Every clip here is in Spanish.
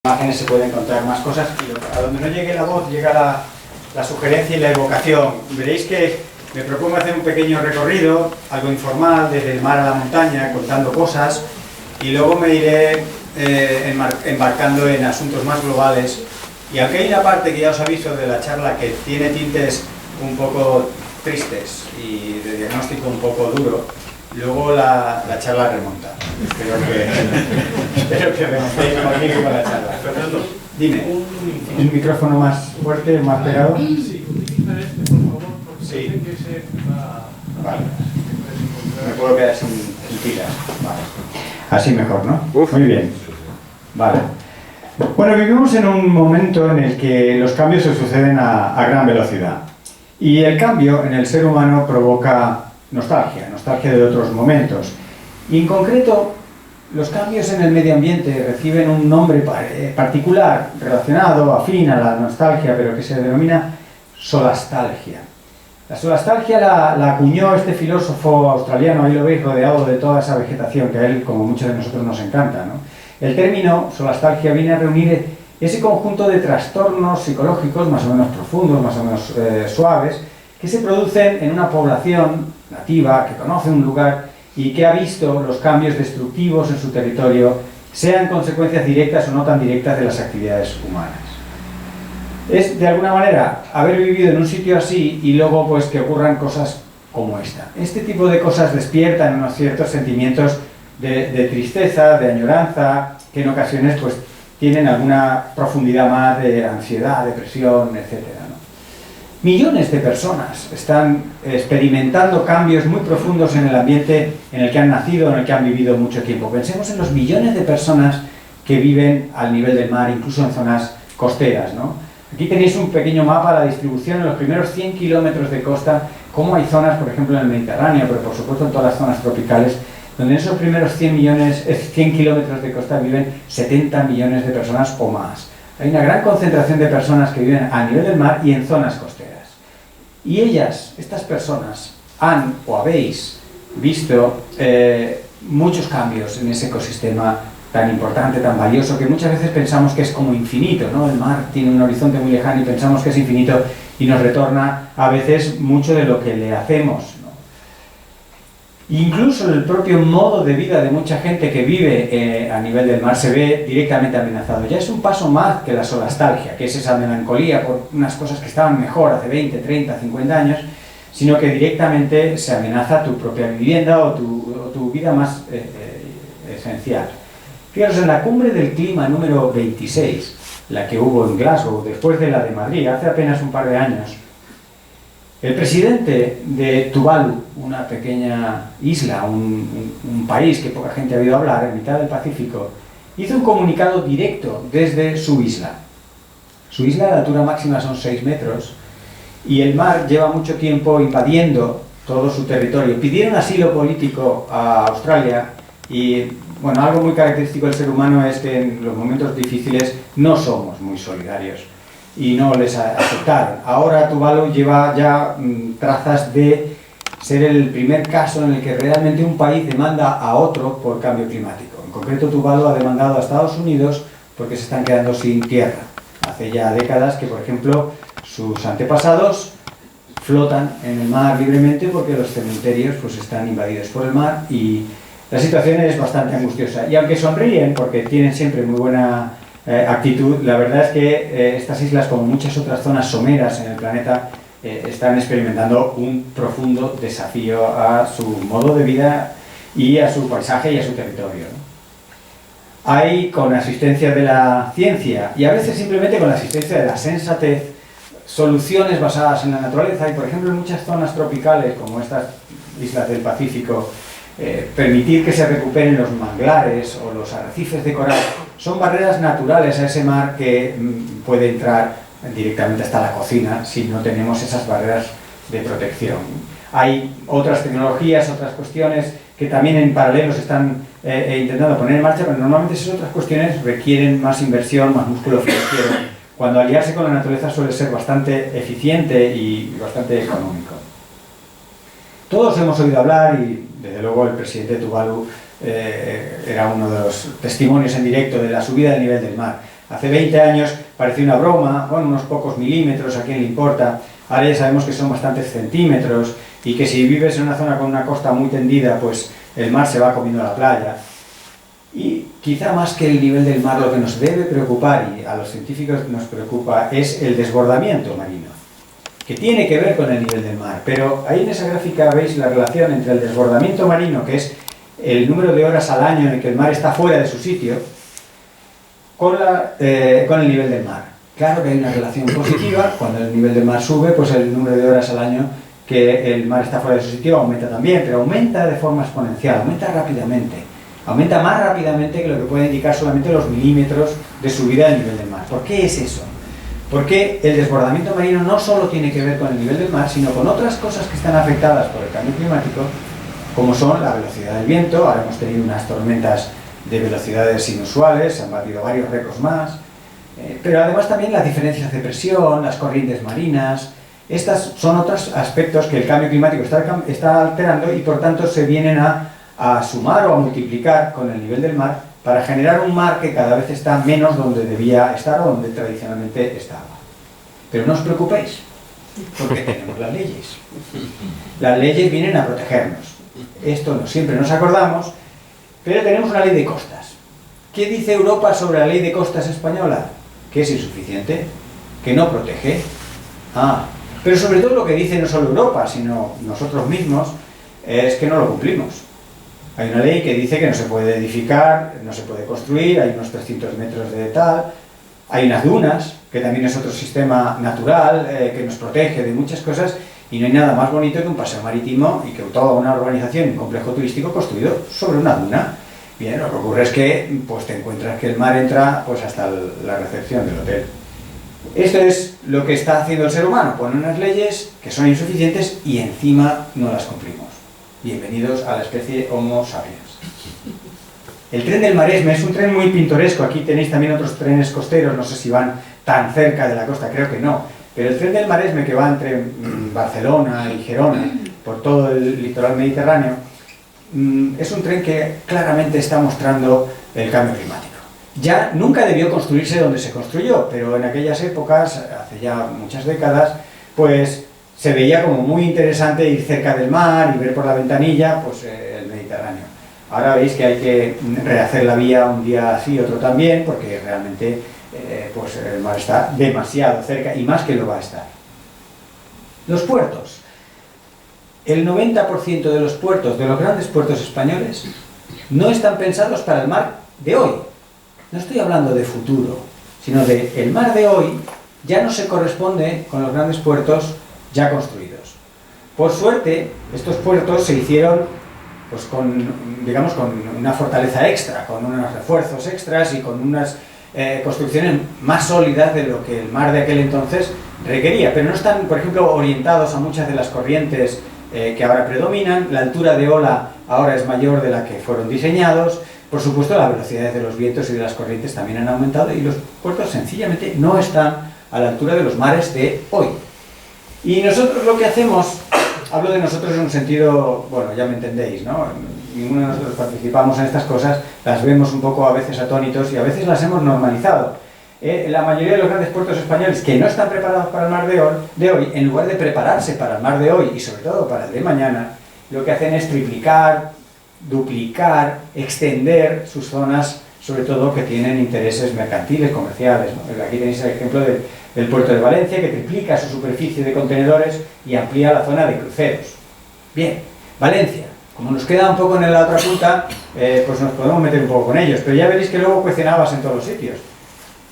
Imágenes se pueden encontrar más cosas y a donde no llegue la voz llega la sugerencia y la evocación. Veréis que me propongo hacer un pequeño recorrido, algo informal, desde el mar a la montaña, contando cosas, y luego me iré embarcando en asuntos más globales. Y aunque hay una parte que ya os aviso de la charla que tiene tintes un poco tristes y de diagnóstico un poco duro, luego la charla remonta. Espero que remontéis conmigo con la charla. Fernando, dime, ¿un micrófono más fuerte, más pegado? Sí, utiliza este, por favor, porque Sí. sé que se va... Vale. Me puedo quedar sin pilas. Vale. Así mejor, ¿no? Muy bien. Vale. Bueno, vivimos en un momento en el que los cambios se suceden a gran velocidad. Y el cambio en el ser humano provoca nostalgia de otros momentos. Y en concreto, los cambios en el medio ambiente reciben un nombre particular, relacionado, afín a la nostalgia, pero que se denomina solastalgia. La solastalgia la acuñó este filósofo australiano, ahí lo veis rodeado de toda esa vegetación que a él, como muchos de nosotros, nos encanta, ¿no? El término solastalgia viene a reunir ese conjunto de trastornos psicológicos más o menos profundos, más o menos suaves, que se producen en una población nativa que conoce un lugar y que ha visto los cambios destructivos en su territorio, sean consecuencias directas o no tan directas de las actividades humanas. Es, de alguna manera, haber vivido en un sitio así y luego pues que ocurran cosas como esta. Este tipo de cosas despiertan unos ciertos sentimientos de tristeza, de añoranza, que en ocasiones pues tienen alguna profundidad más de ansiedad, depresión, etc., ¿no? Millones de personas están experimentando cambios muy profundos en el ambiente en el que han nacido, en el que han vivido mucho tiempo. Pensemos en los millones de personas que viven al nivel del mar, incluso en zonas costeras, ¿no? Aquí tenéis un pequeño mapa de la distribución en los primeros 100 kilómetros de costa, cómo hay zonas, por ejemplo, en el Mediterráneo, pero por supuesto en todas las zonas tropicales, donde en esos primeros 100 kilómetros de costa viven 70 millones de personas o más. Hay una gran concentración de personas que viven a nivel del mar y en zonas costeras. Y estas personas, han o habéis visto muchos cambios en ese ecosistema tan importante, tan valioso, que muchas veces pensamos que es como infinito, ¿no? El mar tiene un horizonte muy lejano y pensamos que es infinito y nos retorna a veces mucho de lo que le hacemos, ¿no? Incluso el propio modo de vida de mucha gente que vive a nivel del mar se ve directamente amenazado. Ya es un paso más que la solastalgia, que es esa melancolía por unas cosas que estaban mejor hace 20, 30, 50 años, sino que directamente se amenaza tu propia vivienda o tu vida más esencial. Fijaros, en la cumbre del clima número 26, la que hubo en Glasgow, después de la de Madrid, hace apenas un par de años, el presidente de Tuvalu, una pequeña isla, un país que poca gente ha oído hablar, en mitad del Pacífico, hizo un comunicado directo desde su isla. Su isla, la altura máxima son 6 metros, y el mar lleva mucho tiempo invadiendo todo su territorio. Pidieron asilo político a Australia y, bueno, algo muy característico del ser humano es que en los momentos difíciles no somos muy solidarios y no les aceptaron. Ahora Tuvalu lleva ya trazas de ser el primer caso en el que realmente un país demanda a otro por cambio climático. En concreto, Tuvalu ha demandado a Estados Unidos porque se están quedando sin tierra. Hace ya décadas que, por ejemplo, sus antepasados flotan en el mar libremente porque los cementerios pues están invadidos por el mar y la situación es bastante angustiosa. Y aunque sonríen porque tienen siempre muy buena actitud, la verdad es que estas islas, como muchas otras zonas someras en el planeta, están experimentando un profundo desafío a su modo de vida y a su paisaje y a su territorio, ¿no? Hay, con asistencia de la ciencia y a veces simplemente con la asistencia de la sensatez, soluciones basadas en la naturaleza y, por ejemplo, en muchas zonas tropicales como estas islas del Pacífico, permitir que se recuperen los manglares o los arrecifes de coral son barreras naturales a ese mar que puede entrar directamente hasta la cocina si no tenemos esas barreras de protección. Hay otras tecnologías, otras cuestiones que también en paralelo se están intentando poner en marcha, pero normalmente esas otras cuestiones requieren más inversión, más músculo financiero, cuando aliarse con la naturaleza suele ser bastante eficiente y bastante económico. Todos hemos oído hablar, y desde luego el presidente de Tuvalu era uno de los testimonios en directo de la subida del nivel del mar. Hace 20 años parecía una broma, bueno, unos pocos milímetros, ¿a quién le importa? Ahora ya sabemos que son bastantes centímetros y que si vives en una zona con una costa muy tendida, pues el mar se va comiendo la playa. Y quizá más que el nivel del mar, lo que nos debe preocupar, y a los científicos nos preocupa, es el desbordamiento marino, que tiene que ver con el nivel del mar. Pero ahí en esa gráfica veis la relación entre el desbordamiento marino, que es el número de horas al año en el que el mar está fuera de su sitio, con el nivel del mar. Claro que hay una relación positiva. Cuando el nivel del mar sube, pues el número de horas al año que el mar está fuera de su sitio aumenta también, pero aumenta de forma exponencial, aumenta rápidamente, aumenta más rápidamente que lo que puede indicar solamente los milímetros de subida del nivel del mar. ¿Por qué es eso? Porque el desbordamiento marino no solo tiene que ver con el nivel del mar, sino con otras cosas que están afectadas por el cambio climático, como son la velocidad del viento. Ahora hemos tenido unas tormentas de velocidades inusuales, se han batido varios récords más, pero además también las diferencias de presión, las corrientes marinas. Estos son otros aspectos que el cambio climático está alterando y por tanto se vienen a sumar o a multiplicar con el nivel del mar para generar un mar que cada vez está menos donde debía estar o donde tradicionalmente estaba. Pero no os preocupéis, porque tenemos las leyes. Las leyes vienen a protegernos. Esto no siempre nos acordamos, pero tenemos una ley de costas. ¿Qué dice Europa sobre la ley de costas española? Que es insuficiente, que no protege. Pero sobre todo lo que dice no solo Europa, sino nosotros mismos, es que no lo cumplimos. Hay una ley que dice que no se puede edificar, no se puede construir, hay unos 300 metros de tal, hay unas dunas, que también es otro sistema natural que nos protege de muchas cosas, y no hay nada más bonito que un paseo marítimo y que toda una urbanización y un complejo turístico construido sobre una duna. Bien, lo que ocurre es que pues, te encuentras que el mar entra pues, hasta la recepción del hotel. Esto es lo que está haciendo el ser humano, pone unas leyes que son insuficientes y encima no las cumplimos. Bienvenidos a la especie Homo sapiens. El tren del Maresme es un tren muy pintoresco. Aquí tenéis también otros trenes costeros, no sé si van tan cerca de la costa, creo que no. Pero el tren del Maresme, que va entre Barcelona y Gerona, por todo el litoral mediterráneo, es un tren que claramente está mostrando el cambio climático. Ya nunca debió construirse donde se construyó, pero en aquellas épocas, hace ya muchas décadas, pues se veía como muy interesante ir cerca del mar y ver por la ventanilla pues, el Mediterráneo. Ahora veis que hay que rehacer la vía un día sí, otro también, porque realmente pues el mar está demasiado cerca y más que lo va a estar. Los puertos. El 90% de los puertos, de los grandes puertos españoles, no están pensados para el mar de hoy. No estoy hablando de futuro, sino de el mar de hoy ya no se corresponde con los grandes puertos ya construidos. Por suerte, estos puertos se hicieron pues, digamos, con una fortaleza extra, con unos refuerzos extras y con unas construcciones más sólidas de lo que el mar de aquel entonces requería, pero no están, por ejemplo, orientados a muchas de las corrientes que ahora predominan. La altura de ola ahora es mayor de la que fueron diseñados. Por supuesto, las velocidades de los vientos y de las corrientes también han aumentado y los puertos sencillamente no están a la altura de los mares de hoy. Y nosotros lo que hacemos, hablo de nosotros en un sentido, bueno, ya me entendéis, ¿no? Ninguno de nosotros participamos en estas cosas, las vemos un poco a veces atónitos y a veces las hemos normalizado. La mayoría de los grandes puertos españoles que no están preparados para el mar de hoy, en lugar de prepararse para el mar de hoy y sobre todo para el de mañana, lo que hacen es triplicar, duplicar, extender sus zonas, sobre todo que tienen intereses mercantiles, comerciales, ¿no? Aquí tenéis el ejemplo del puerto de Valencia, que triplica su superficie de contenedores y amplía la zona de cruceros. Bien, Valencia, como nos queda un poco en la otra punta, pues nos podemos meter un poco con ellos, pero ya veréis que luego cuecen habas en todos los sitios.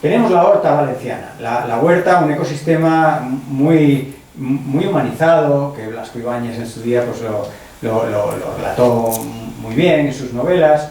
Tenemos la huerta valenciana, la huerta, un ecosistema muy humanizado, que Blasco Ibáñez en su día pues lo relató muy bien en sus novelas,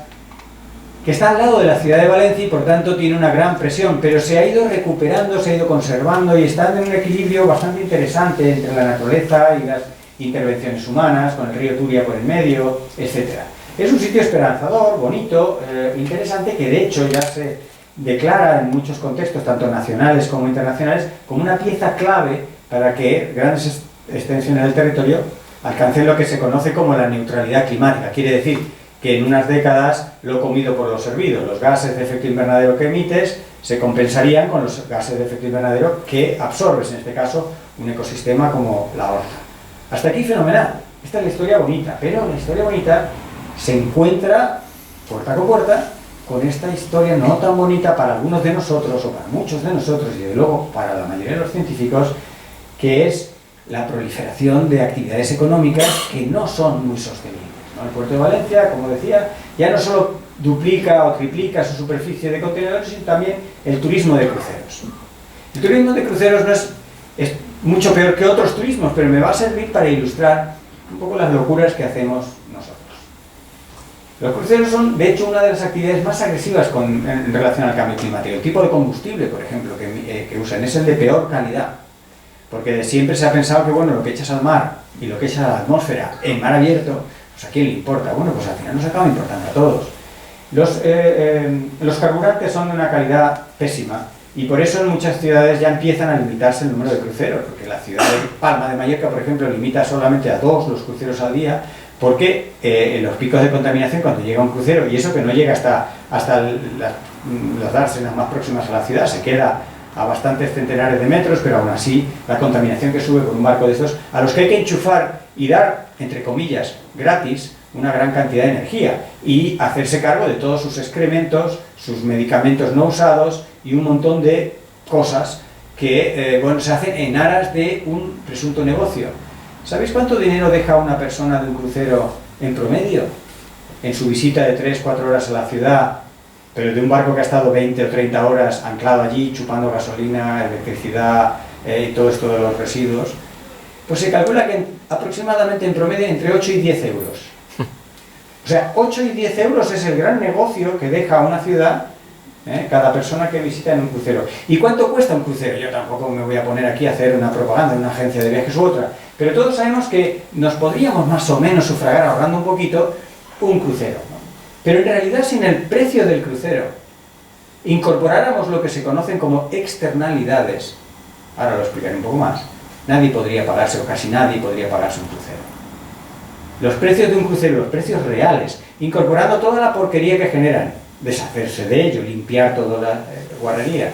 que está al lado de la ciudad de Valencia y por tanto tiene una gran presión, pero se ha ido recuperando, se ha ido conservando y está en un equilibrio bastante interesante entre la naturaleza y las intervenciones humanas, con el río Turia por el medio, etc. Es un sitio esperanzador, bonito, interesante, que de hecho ya se declara en muchos contextos, tanto nacionales como internacionales, como una pieza clave para que grandes extensiones del territorio alcancen lo que se conoce como la neutralidad climática. Quiere decir que en unas décadas lo comido por lo servido. Los gases de efecto invernadero que emites se compensarían con los gases de efecto invernadero que absorbes, en este caso, un ecosistema como la horta. Hasta aquí fenomenal. Esta es la historia bonita, pero la historia bonita se encuentra puerta con puerta con esta historia no tan bonita para algunos de nosotros, o para muchos de nosotros, y de luego para la mayoría de los científicos, que es la proliferación de actividades económicas que no son muy sostenibles, ¿no? El puerto de Valencia, como decía, ya no solo duplica o triplica su superficie de contenedores, sino también el turismo de cruceros. El turismo de cruceros no es mucho peor que otros turismos, pero me va a servir para ilustrar un poco las locuras que hacemos nosotros. Los cruceros son, de hecho, una de las actividades más agresivas en relación al cambio climático. El tipo de combustible, por ejemplo, que usan es el de peor calidad. Porque siempre se ha pensado que, bueno, lo que echas al mar y lo que echas a la atmósfera en mar abierto, pues ¿a quién le importa? Bueno, pues al final nos acaba importando a todos. Los carburantes son de una calidad pésima y por eso en muchas ciudades ya empiezan a limitarse el número de cruceros, porque la ciudad de Palma de Mallorca, por ejemplo, limita solamente a 2 los cruceros al día, porque en los picos de contaminación, cuando llega un crucero, y eso que no llega hasta las dársenas más próximas a la ciudad, se queda a bastantes centenares de metros, pero aún así la contaminación que sube por un barco de estos, a los que hay que enchufar y dar, entre comillas, gratis, una gran cantidad de energía y hacerse cargo de todos sus excrementos, sus medicamentos no usados y un montón de cosas que bueno, se hacen en aras de un presunto negocio. ¿Sabéis cuánto dinero deja una persona de un crucero en promedio en su visita de 3-4 horas a la ciudad, pero de un barco que ha estado 20 o 30 horas anclado allí, chupando gasolina, electricidad y todo esto de los residuos? Pues se calcula que aproximadamente en promedio entre 8 y 10 euros. O sea, 8 y 10 euros es el gran negocio que deja una ciudad cada persona que visita en un crucero. ¿Y cuánto cuesta un crucero? Yo tampoco me voy a poner aquí a hacer una propaganda de una agencia de viajes u otra, pero todos sabemos que nos podríamos más o menos sufragar ahorrando un poquito un crucero, ¿no? Pero en realidad, sin el precio del crucero incorporáramos lo que se conocen como externalidades, ahora lo explicaré un poco más, nadie podría pagarse, o casi nadie podría pagarse un crucero. Los precios de un crucero, los precios reales, incorporando toda la porquería que generan, deshacerse de ello, limpiar toda la guarrería,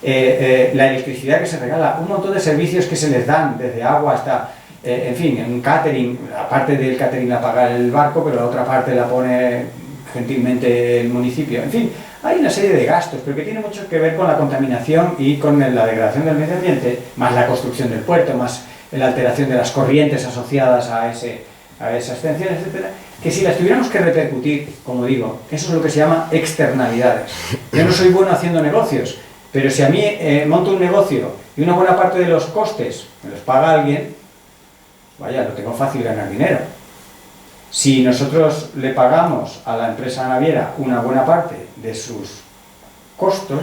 la electricidad que se regala, un montón de servicios que se les dan, desde agua hasta, en fin, un catering, aparte del catering la paga el barco, pero la otra parte la pone gentilmente el municipio, en fin, hay una serie de gastos, pero que tiene mucho que ver con la contaminación y con la degradación del medio ambiente, más la construcción del puerto, más la alteración de las corrientes asociadas a esas extensiones, etcétera, que si las tuviéramos que repercutir, como digo, eso es lo que se llama externalidades. Yo no soy bueno haciendo negocios, pero si a mí monto un negocio y una buena parte de los costes me los paga alguien, vaya, lo tengo fácil ganar dinero. Si nosotros le pagamos a la empresa naviera una buena parte de sus costos,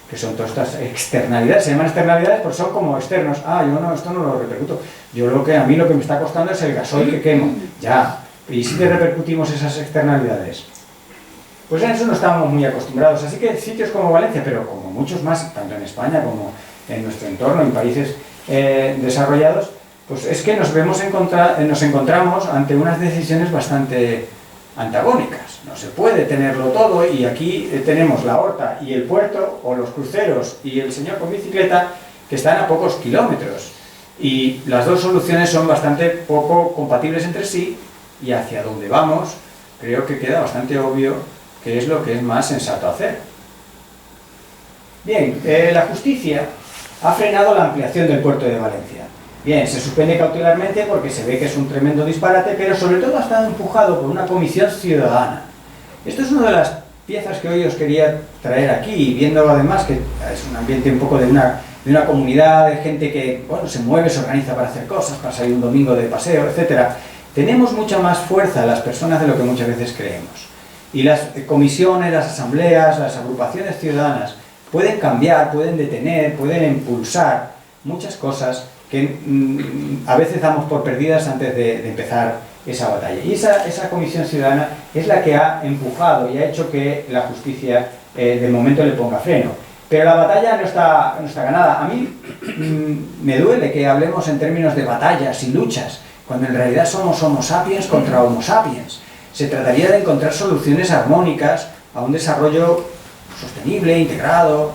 que son todas estas externalidades, se llaman externalidades porque son como externos. Ah, yo no, esto no lo repercuto. A mí lo que me está costando es el gasoil que quemo. Ya, ¿y si te repercutimos esas externalidades? Pues en eso no estamos muy acostumbrados. Así que sitios como Valencia, pero como muchos más, tanto en España como en nuestro entorno, en países desarrollados, pues es que nos encontramos ante unas decisiones bastante antagónicas. No se puede tenerlo todo y aquí tenemos la horta y el puerto, o los cruceros y el señor con bicicleta, que están a pocos kilómetros. Y las dos soluciones son bastante poco compatibles entre sí, y hacia donde vamos creo que queda bastante obvio qué es lo que es más sensato hacer. Bien, la justicia ha frenado la ampliación del puerto de Valencia. Bien, se suspende cautelarmente porque se ve que es un tremendo disparate, pero sobre todo ha estado empujado por una comisión ciudadana. Esto es una de las piezas que hoy os quería traer aquí, viendo además que es un ambiente un poco de una comunidad de gente que, bueno, se mueve, se organiza para hacer cosas, para salir un domingo de paseo, etcétera. Tenemos mucha más fuerza las personas de lo que muchas veces creemos. Y las comisiones, las asambleas, las agrupaciones ciudadanas pueden cambiar, pueden detener, pueden impulsar muchas cosas que a veces damos por perdidas antes de empezar esa batalla. Y esa comisión ciudadana es la que ha empujado y ha hecho que la justicia de momento le ponga freno. Pero la batalla no está ganada. A mí me duele que hablemos en términos de batallas y luchas, cuando en realidad somos Homo sapiens contra Homo sapiens. se trataría de encontrar soluciones armónicas a un desarrollo sostenible, integrado,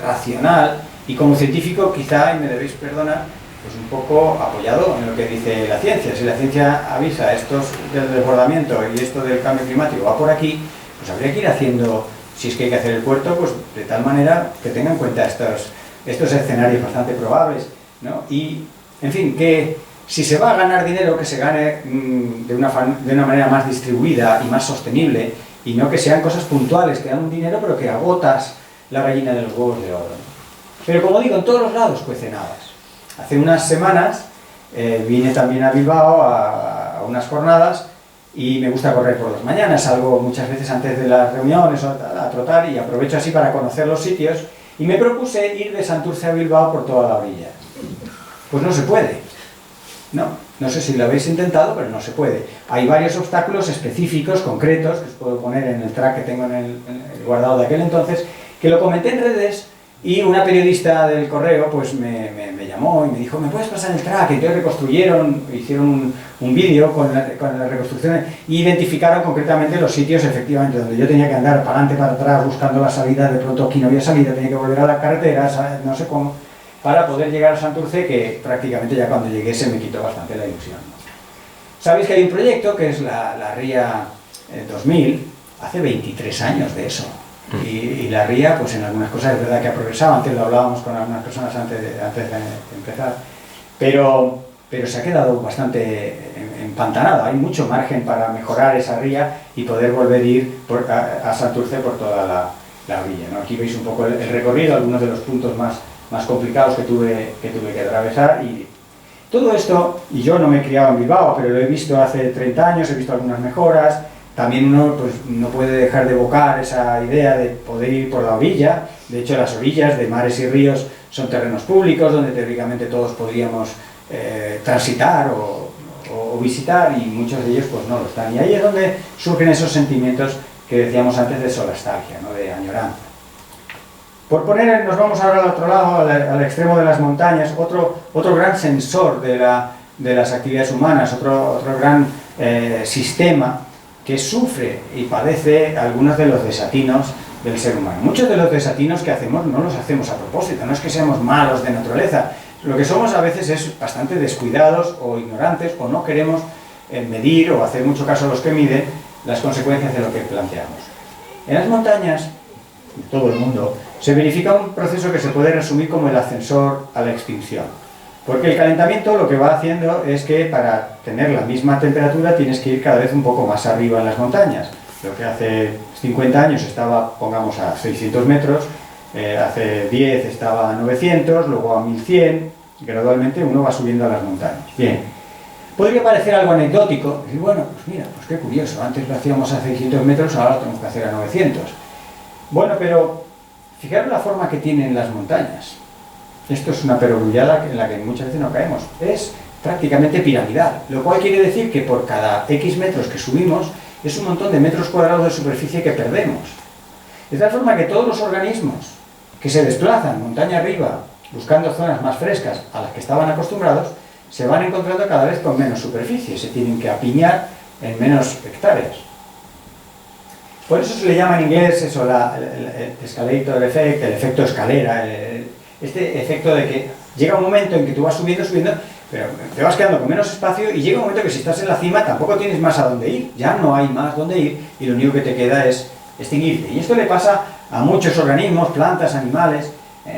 racional, y como científico quizá, y me debéis perdonar, pues un poco apoyado en lo que dice la ciencia. Si la ciencia avisa estos del desbordamiento y esto del cambio climático va por aquí, pues habría que ir haciendo, si es que hay que hacer el puerto, pues de tal manera que tenga en cuenta estos escenarios bastante probables, ¿no? Y, en fin, que si se va a ganar dinero, que se gane de una manera más distribuida y más sostenible, y no que sean cosas puntuales, que dan un dinero pero que agotas la gallina de los huevos de oro. Pero como digo, en todos los lados cuecen habas. Hace unas semanas vine también a Bilbao a unas jornadas y me gusta correr por las mañanas, salgo muchas veces antes de las reuniones a trotar y aprovecho así para conocer los sitios y me propuse ir de Santurce a Bilbao por toda la orilla. Pues no se puede. No sé si lo habéis intentado, pero no se puede. Hay varios obstáculos específicos, concretos, que os puedo poner en el track que tengo en el guardado de aquel entonces, que lo comenté en redes y una periodista del Correo pues me llamó y me dijo, ¿me puedes pasar el track? Y entonces hicieron un vídeo con la reconstrucción y identificaron concretamente los sitios efectivamente donde yo tenía que andar para adelante, para atrás, buscando la salida, de pronto aquí no había salida, tenía que volver a la carretera, no sé cómo, para poder llegar a Santurce, que prácticamente ya cuando llegué se me quitó bastante la ilusión. Sabéis que hay un proyecto que es la Ría 2000, hace 23 años de eso. Y la ría, pues en algunas cosas es verdad que ha progresado, antes lo hablábamos con algunas personas antes de empezar, pero se ha quedado bastante empantanado, hay mucho margen para mejorar esa ría y poder volver a ir a Santurce por toda la orilla, ¿no? Aquí veis un poco el recorrido, algunos de los puntos más complicados que tuve que atravesar y todo esto, y yo no me he criado en Bilbao, pero lo he visto hace 30 años, he visto algunas mejoras. También uno pues, no puede dejar de evocar esa idea de poder ir por la orilla. De hecho, las orillas de mares y ríos son terrenos públicos donde teóricamente todos podríamos transitar o visitar y muchos de ellos pues no lo están. Y ahí es donde surgen esos sentimientos que decíamos antes de solastalgia, ¿no? De añoranza. Nos vamos ahora al otro lado, al extremo de las montañas, otro gran sensor de las actividades humanas, otro gran sistema que sufre y padece algunos de los desatinos del ser humano. Muchos de los desatinos que hacemos no los hacemos a propósito, no es que seamos malos de naturaleza, lo que somos a veces es bastante descuidados o ignorantes o no queremos medir o hacer mucho caso a los que miden las consecuencias de lo que planteamos. En las montañas, en todo el mundo, se verifica un proceso que se puede resumir como el ascensor a la extinción. Porque el calentamiento lo que va haciendo es que para tener la misma temperatura tienes que ir cada vez un poco más arriba en las montañas. Lo que hace 50 años estaba, pongamos, a 600 metros, hace 10 estaba a 900, luego a 1100, y gradualmente uno va subiendo a las montañas. Bien, podría parecer algo anecdótico, decir, bueno, pues mira, pues qué curioso, antes lo hacíamos a 600 metros, ahora lo tenemos que hacer a 900. Bueno, pero fijaros la forma que tienen las montañas. Esto es una perogrullada en la que muchas veces no caemos. Es prácticamente piramidal, lo cual quiere decir que por cada X metros que subimos es un montón de metros cuadrados de superficie que perdemos. De tal forma que todos los organismos que se desplazan montaña arriba buscando zonas más frescas a las que estaban acostumbrados se van encontrando cada vez con menos superficie, se tienen que apiñar en menos hectáreas. Por eso se le llama en inglés eso, el escalator effect, el efecto escalera, este efecto de que llega un momento en que tú vas subiendo, pero te vas quedando con menos espacio y llega un momento que si estás en la cima tampoco tienes más a dónde ir, ya no hay más dónde ir y lo único que te queda es extinguirte. Y esto le pasa a muchos organismos, plantas, animales,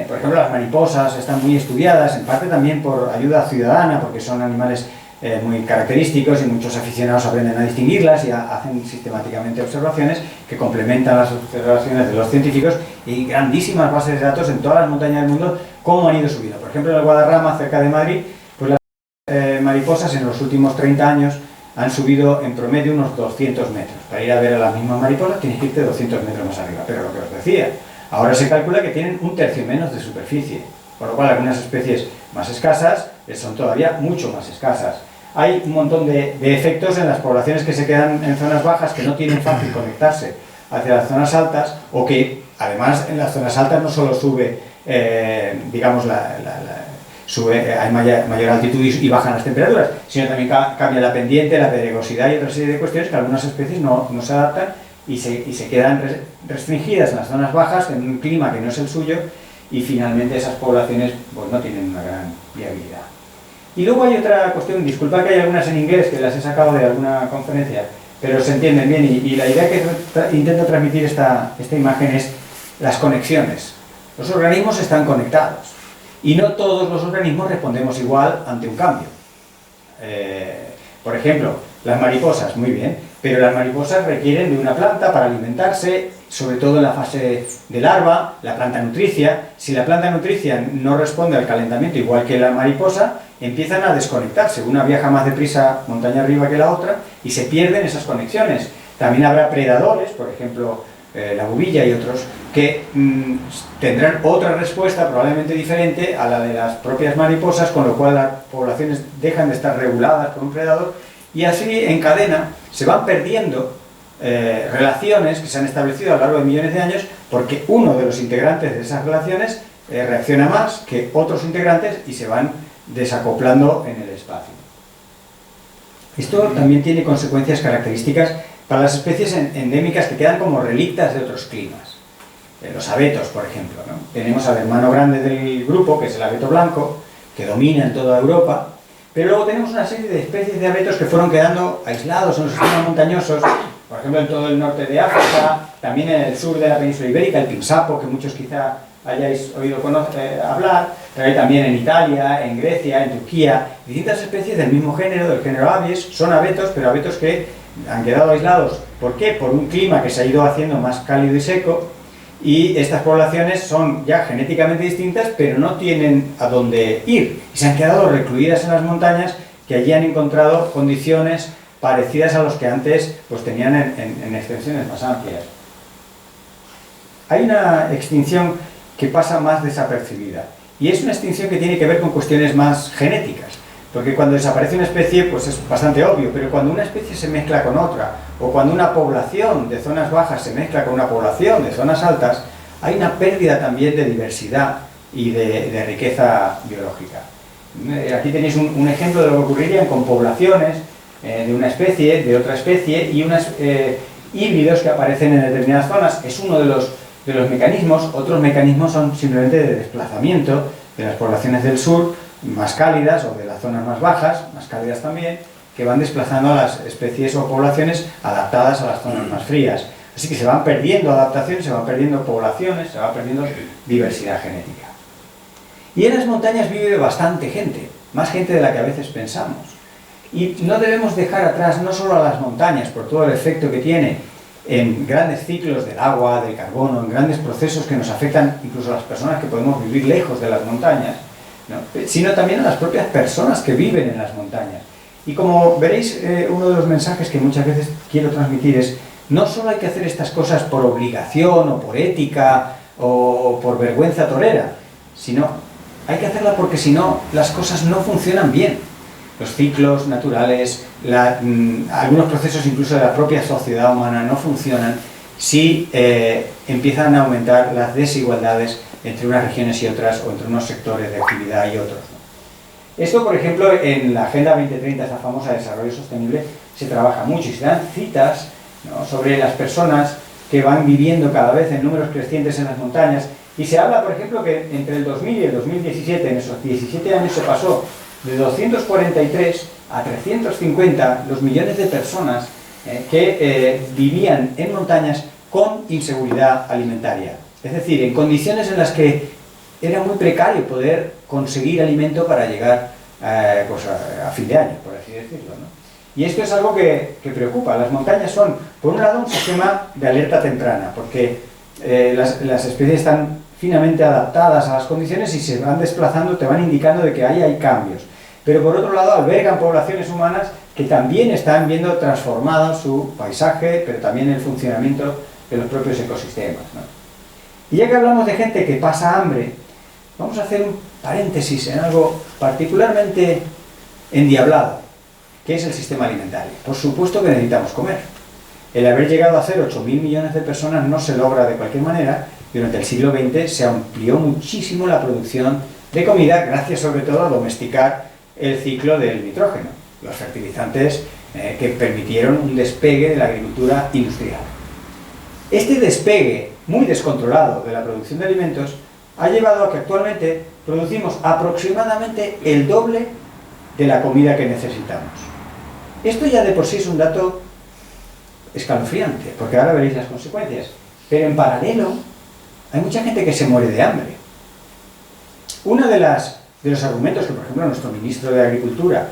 por ejemplo las mariposas están muy estudiadas, en parte también por ayuda ciudadana, porque son animales muy característicos y muchos aficionados aprenden a distinguirlas y hacen sistemáticamente observaciones que complementan las observaciones de los científicos y grandísimas bases de datos en todas las montañas del mundo, cómo han ido subiendo. Por ejemplo, en el Guadarrama, cerca de Madrid, pues las mariposas en los últimos 30 años han subido en promedio unos 200 metros. Para ir a ver a las mismas mariposas tienes que irte 200 metros más arriba, pero lo que os decía, ahora se calcula que tienen un tercio menos de superficie, por lo cual algunas especies más escasas son todavía mucho más escasas. Hay un montón de efectos en las poblaciones que se quedan en zonas bajas que no tienen fácil conectarse hacia las zonas altas o que además en las zonas altas no solo sube digamos hay mayor altitud y bajan las temperaturas, sino también cambia la pendiente, la pedregosidad y otra serie de cuestiones que algunas especies no se adaptan y se quedan restringidas en las zonas bajas, en un clima que no es el suyo, y finalmente esas poblaciones pues, no tienen una gran viabilidad. Y luego hay otra cuestión, disculpad que hay algunas en inglés que las he sacado de alguna conferencia, pero se entienden bien, y la idea que intento transmitir esta imagen es las conexiones. Los organismos están conectados y no todos los organismos respondemos igual ante un cambio. Por ejemplo, las mariposas, muy bien, pero las mariposas requieren de una planta para alimentarse, sobre todo en la fase de larva, la planta nutricia. Si la planta nutricia no responde al calentamiento igual que la mariposa, empiezan a desconectarse. Una viaja más deprisa montaña arriba que la otra y se pierden esas conexiones. También habrá predadores, por ejemplo, la bubilla y otros, que tendrán otra respuesta probablemente diferente a la de las propias mariposas, con lo cual las poblaciones dejan de estar reguladas por un predador y así en cadena se van perdiendo relaciones que se han establecido a lo largo de millones de años porque uno de los integrantes de esas relaciones reacciona más que otros integrantes y se van desacoplando en el espacio. Esto también tiene consecuencias características para las especies endémicas que quedan como relictas de otros climas. Los abetos, por ejemplo, ¿no? Tenemos al hermano grande del grupo, que es el abeto blanco, que domina en toda Europa, pero luego tenemos una serie de especies de abetos que fueron quedando aislados en los sistemas montañosos, por ejemplo en todo el norte de África, también en el sur de la península ibérica, el pinsapo, que muchos quizá hayáis oído hablar, pero hay también en Italia, en Grecia, en Turquía, distintas especies del mismo género, del género Abies, son abetos, pero abetos que han quedado aislados. ¿Por qué? Por un clima que se ha ido haciendo más cálido y seco, y estas poblaciones son ya genéticamente distintas, pero no tienen a dónde ir, y se han quedado recluidas en las montañas, que allí han encontrado condiciones parecidas a los que antes pues, tenían en extensiones más amplias. Hay una extinción que pasa más desapercibida, y es una extinción que tiene que ver con cuestiones más genéticas, porque cuando desaparece una especie pues es bastante obvio, pero cuando una especie se mezcla con otra, o cuando una población de zonas bajas se mezcla con una población de zonas altas, hay una pérdida también de diversidad y de riqueza biológica. Aquí tenéis un ejemplo de lo que ocurriría con poblaciones de una especie, de otra especie, y unos híbridos que aparecen en determinadas zonas. Es uno de los mecanismos. Otros mecanismos son simplemente de desplazamiento de las poblaciones del sur, más cálidas, o de las zonas más bajas, más cálidas también, que van desplazando a las especies o poblaciones adaptadas a las zonas más frías. Así que se van perdiendo adaptaciones, se van perdiendo poblaciones, se va perdiendo diversidad genética. Y en las montañas vive bastante gente, más gente de la que a veces pensamos. Y no debemos dejar atrás no solo a las montañas, por todo el efecto que tiene en grandes ciclos del agua, del carbono, en grandes procesos que nos afectan incluso a las personas que podemos vivir lejos de las montañas, ¿no? Sino también a las propias personas que viven en las montañas. Y como veréis, uno de los mensajes que muchas veces quiero transmitir es: no solo hay que hacer estas cosas por obligación o por ética o por vergüenza torera, sino hay que hacerla porque si no las cosas no funcionan bien. Los ciclos naturales, algunos procesos incluso de la propia sociedad humana no funcionan si empiezan a aumentar las desigualdades entre unas regiones y otras, o entre unos sectores de actividad y otros, ¿no? Esto, por ejemplo, en la Agenda 2030, esa famosa de desarrollo sostenible, se trabaja mucho y se dan citas, ¿no?, sobre las personas que van viviendo cada vez en números crecientes en las montañas, y se habla, por ejemplo, que entre el 2000 y el 2017, en esos 17 años, se pasó de 243 a 350 los millones de personas que vivían en montañas con inseguridad alimentaria. Es decir, en condiciones en las que era muy precario poder conseguir alimento para llegar pues a fin de año, por así decirlo, ¿no? Y esto es algo que preocupa. Las montañas son, por un lado, un sistema de alerta temprana, porque las especies están finamente adaptadas a las condiciones y se van desplazando, te van indicando de que ahí hay cambios. Pero por otro lado albergan poblaciones humanas que también están viendo transformado su paisaje, pero también el funcionamiento de los propios ecosistemas, ¿no? Y ya que hablamos de gente que pasa hambre, vamos a hacer un paréntesis en algo particularmente endiablado, que es el sistema alimentario. Por supuesto que necesitamos comer. El haber llegado a hacer 8.000 millones de personas no se logra de cualquier manera. Durante el siglo XX se amplió muchísimo la producción de comida, gracias sobre todo a domesticar el ciclo del nitrógeno, los fertilizantes que permitieron un despegue de la agricultura industrial. Este despegue muy descontrolado de la producción de alimentos ha llevado a que actualmente producimos aproximadamente el doble de la comida que necesitamos. Esto ya de por sí es un dato escalofriante, porque ahora veréis las consecuencias. Pero en paralelo, hay mucha gente que se muere de hambre. Uno de los argumentos que, por ejemplo, nuestro ministro de Agricultura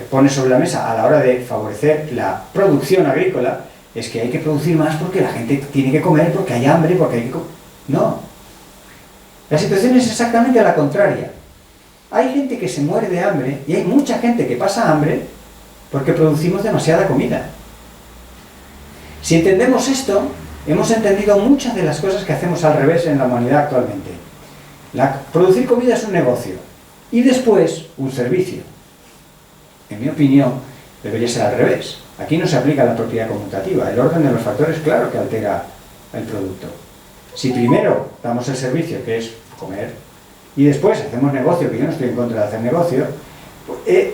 pone sobre la mesa a la hora de favorecer la producción agrícola es que hay que producir más porque la gente tiene que comer, porque hay hambre, porque hay que comer. No. La situación es exactamente la contraria. Hay gente que se muere de hambre y hay mucha gente que pasa hambre porque producimos demasiada comida. Si entendemos esto, hemos entendido muchas de las cosas que hacemos al revés en la humanidad actualmente. Producir comida es un negocio y después un servicio. En mi opinión, debería ser al revés. Aquí no se aplica la propiedad conmutativa. El orden de los factores, claro que altera el producto. Si primero damos el servicio, que es comer, y después hacemos negocio, que yo no estoy en contra de hacer negocio,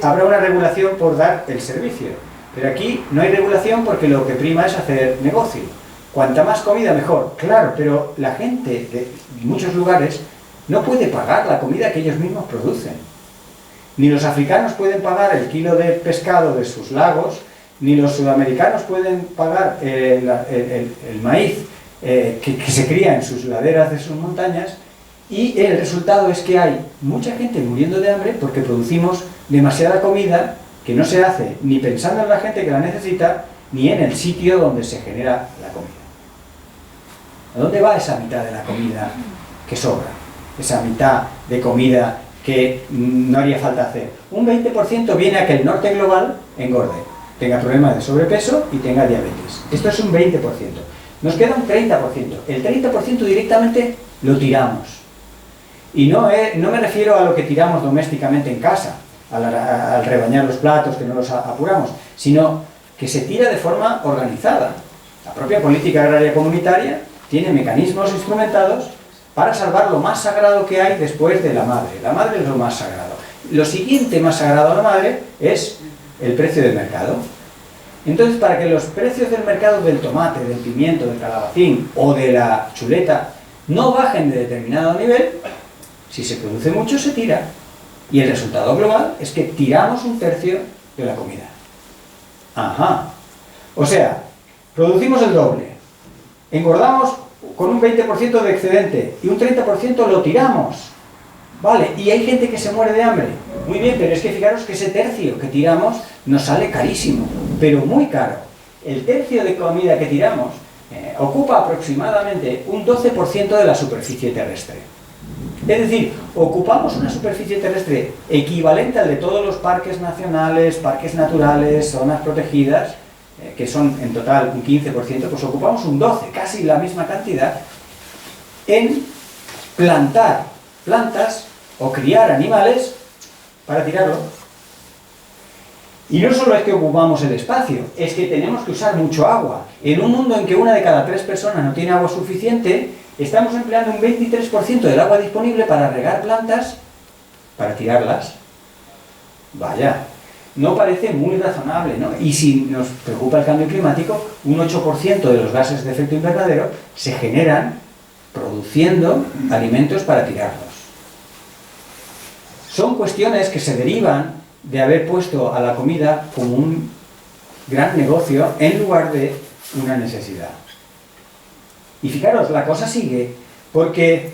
habrá una regulación por dar el servicio. Pero aquí no hay regulación porque lo que prima es hacer negocio. Cuanta más comida, mejor. Claro, pero la gente de muchos lugares no puede pagar la comida que ellos mismos producen. Ni los africanos pueden pagar el kilo de pescado de sus lagos, ni los sudamericanos pueden pagar el maíz que se cría en sus laderas de sus montañas, y el resultado es que hay mucha gente muriendo de hambre porque producimos demasiada comida que no se hace ni pensando en la gente que la necesita, ni en el sitio donde se genera la comida. ¿A dónde va esa mitad de la comida que sobra? Esa mitad de comida que no haría falta hacer. Un 20% viene a que el norte global engorde, tenga problemas de sobrepeso y tenga diabetes. Esto es un 20%. Nos queda un 30%. El 30% directamente lo tiramos. Y no me refiero a lo que tiramos domésticamente en casa, al rebañar los platos, que no los apuramos, sino que se tira de forma organizada. La propia política agraria comunitaria tiene mecanismos instrumentados para salvar lo más sagrado que hay después de la madre. La madre es lo más sagrado. Lo siguiente más sagrado a la madre es el precio del mercado. Entonces, para que los precios del mercado del tomate, del pimiento, del calabacín o de la chuleta no bajen de determinado nivel, si se produce mucho, se tira. Y el resultado global es que tiramos un tercio de la comida. Ajá. O sea, producimos el doble. Engordamos con un 20% de excedente y un 30% lo tiramos. Vale, y hay gente que se muere de hambre. Muy bien, pero es que fijaros que ese tercio que tiramos nos sale carísimo, pero muy caro. El tercio de comida que tiramos ocupa aproximadamente un 12% de la superficie terrestre. Es decir, ocupamos una superficie terrestre equivalente al de todos los parques nacionales, parques naturales, zonas protegidas, que son en total un 15%, pues ocupamos un 12%, casi la misma cantidad, en plantar plantas o criar animales para tirarlo. Y no solo es que ocupamos el espacio, es que tenemos que usar mucho agua. En un mundo en que 1 de cada 3 personas no tiene agua suficiente, estamos empleando un 23% del agua disponible para regar plantas, para tirarlas. Vaya, no parece muy razonable, ¿no? Y si nos preocupa el cambio climático, un 8% de los gases de efecto invernadero se generan produciendo alimentos para tirarlos. Son cuestiones que se derivan de haber puesto a la comida como un gran negocio en lugar de una necesidad. Y fijaros, la cosa sigue porque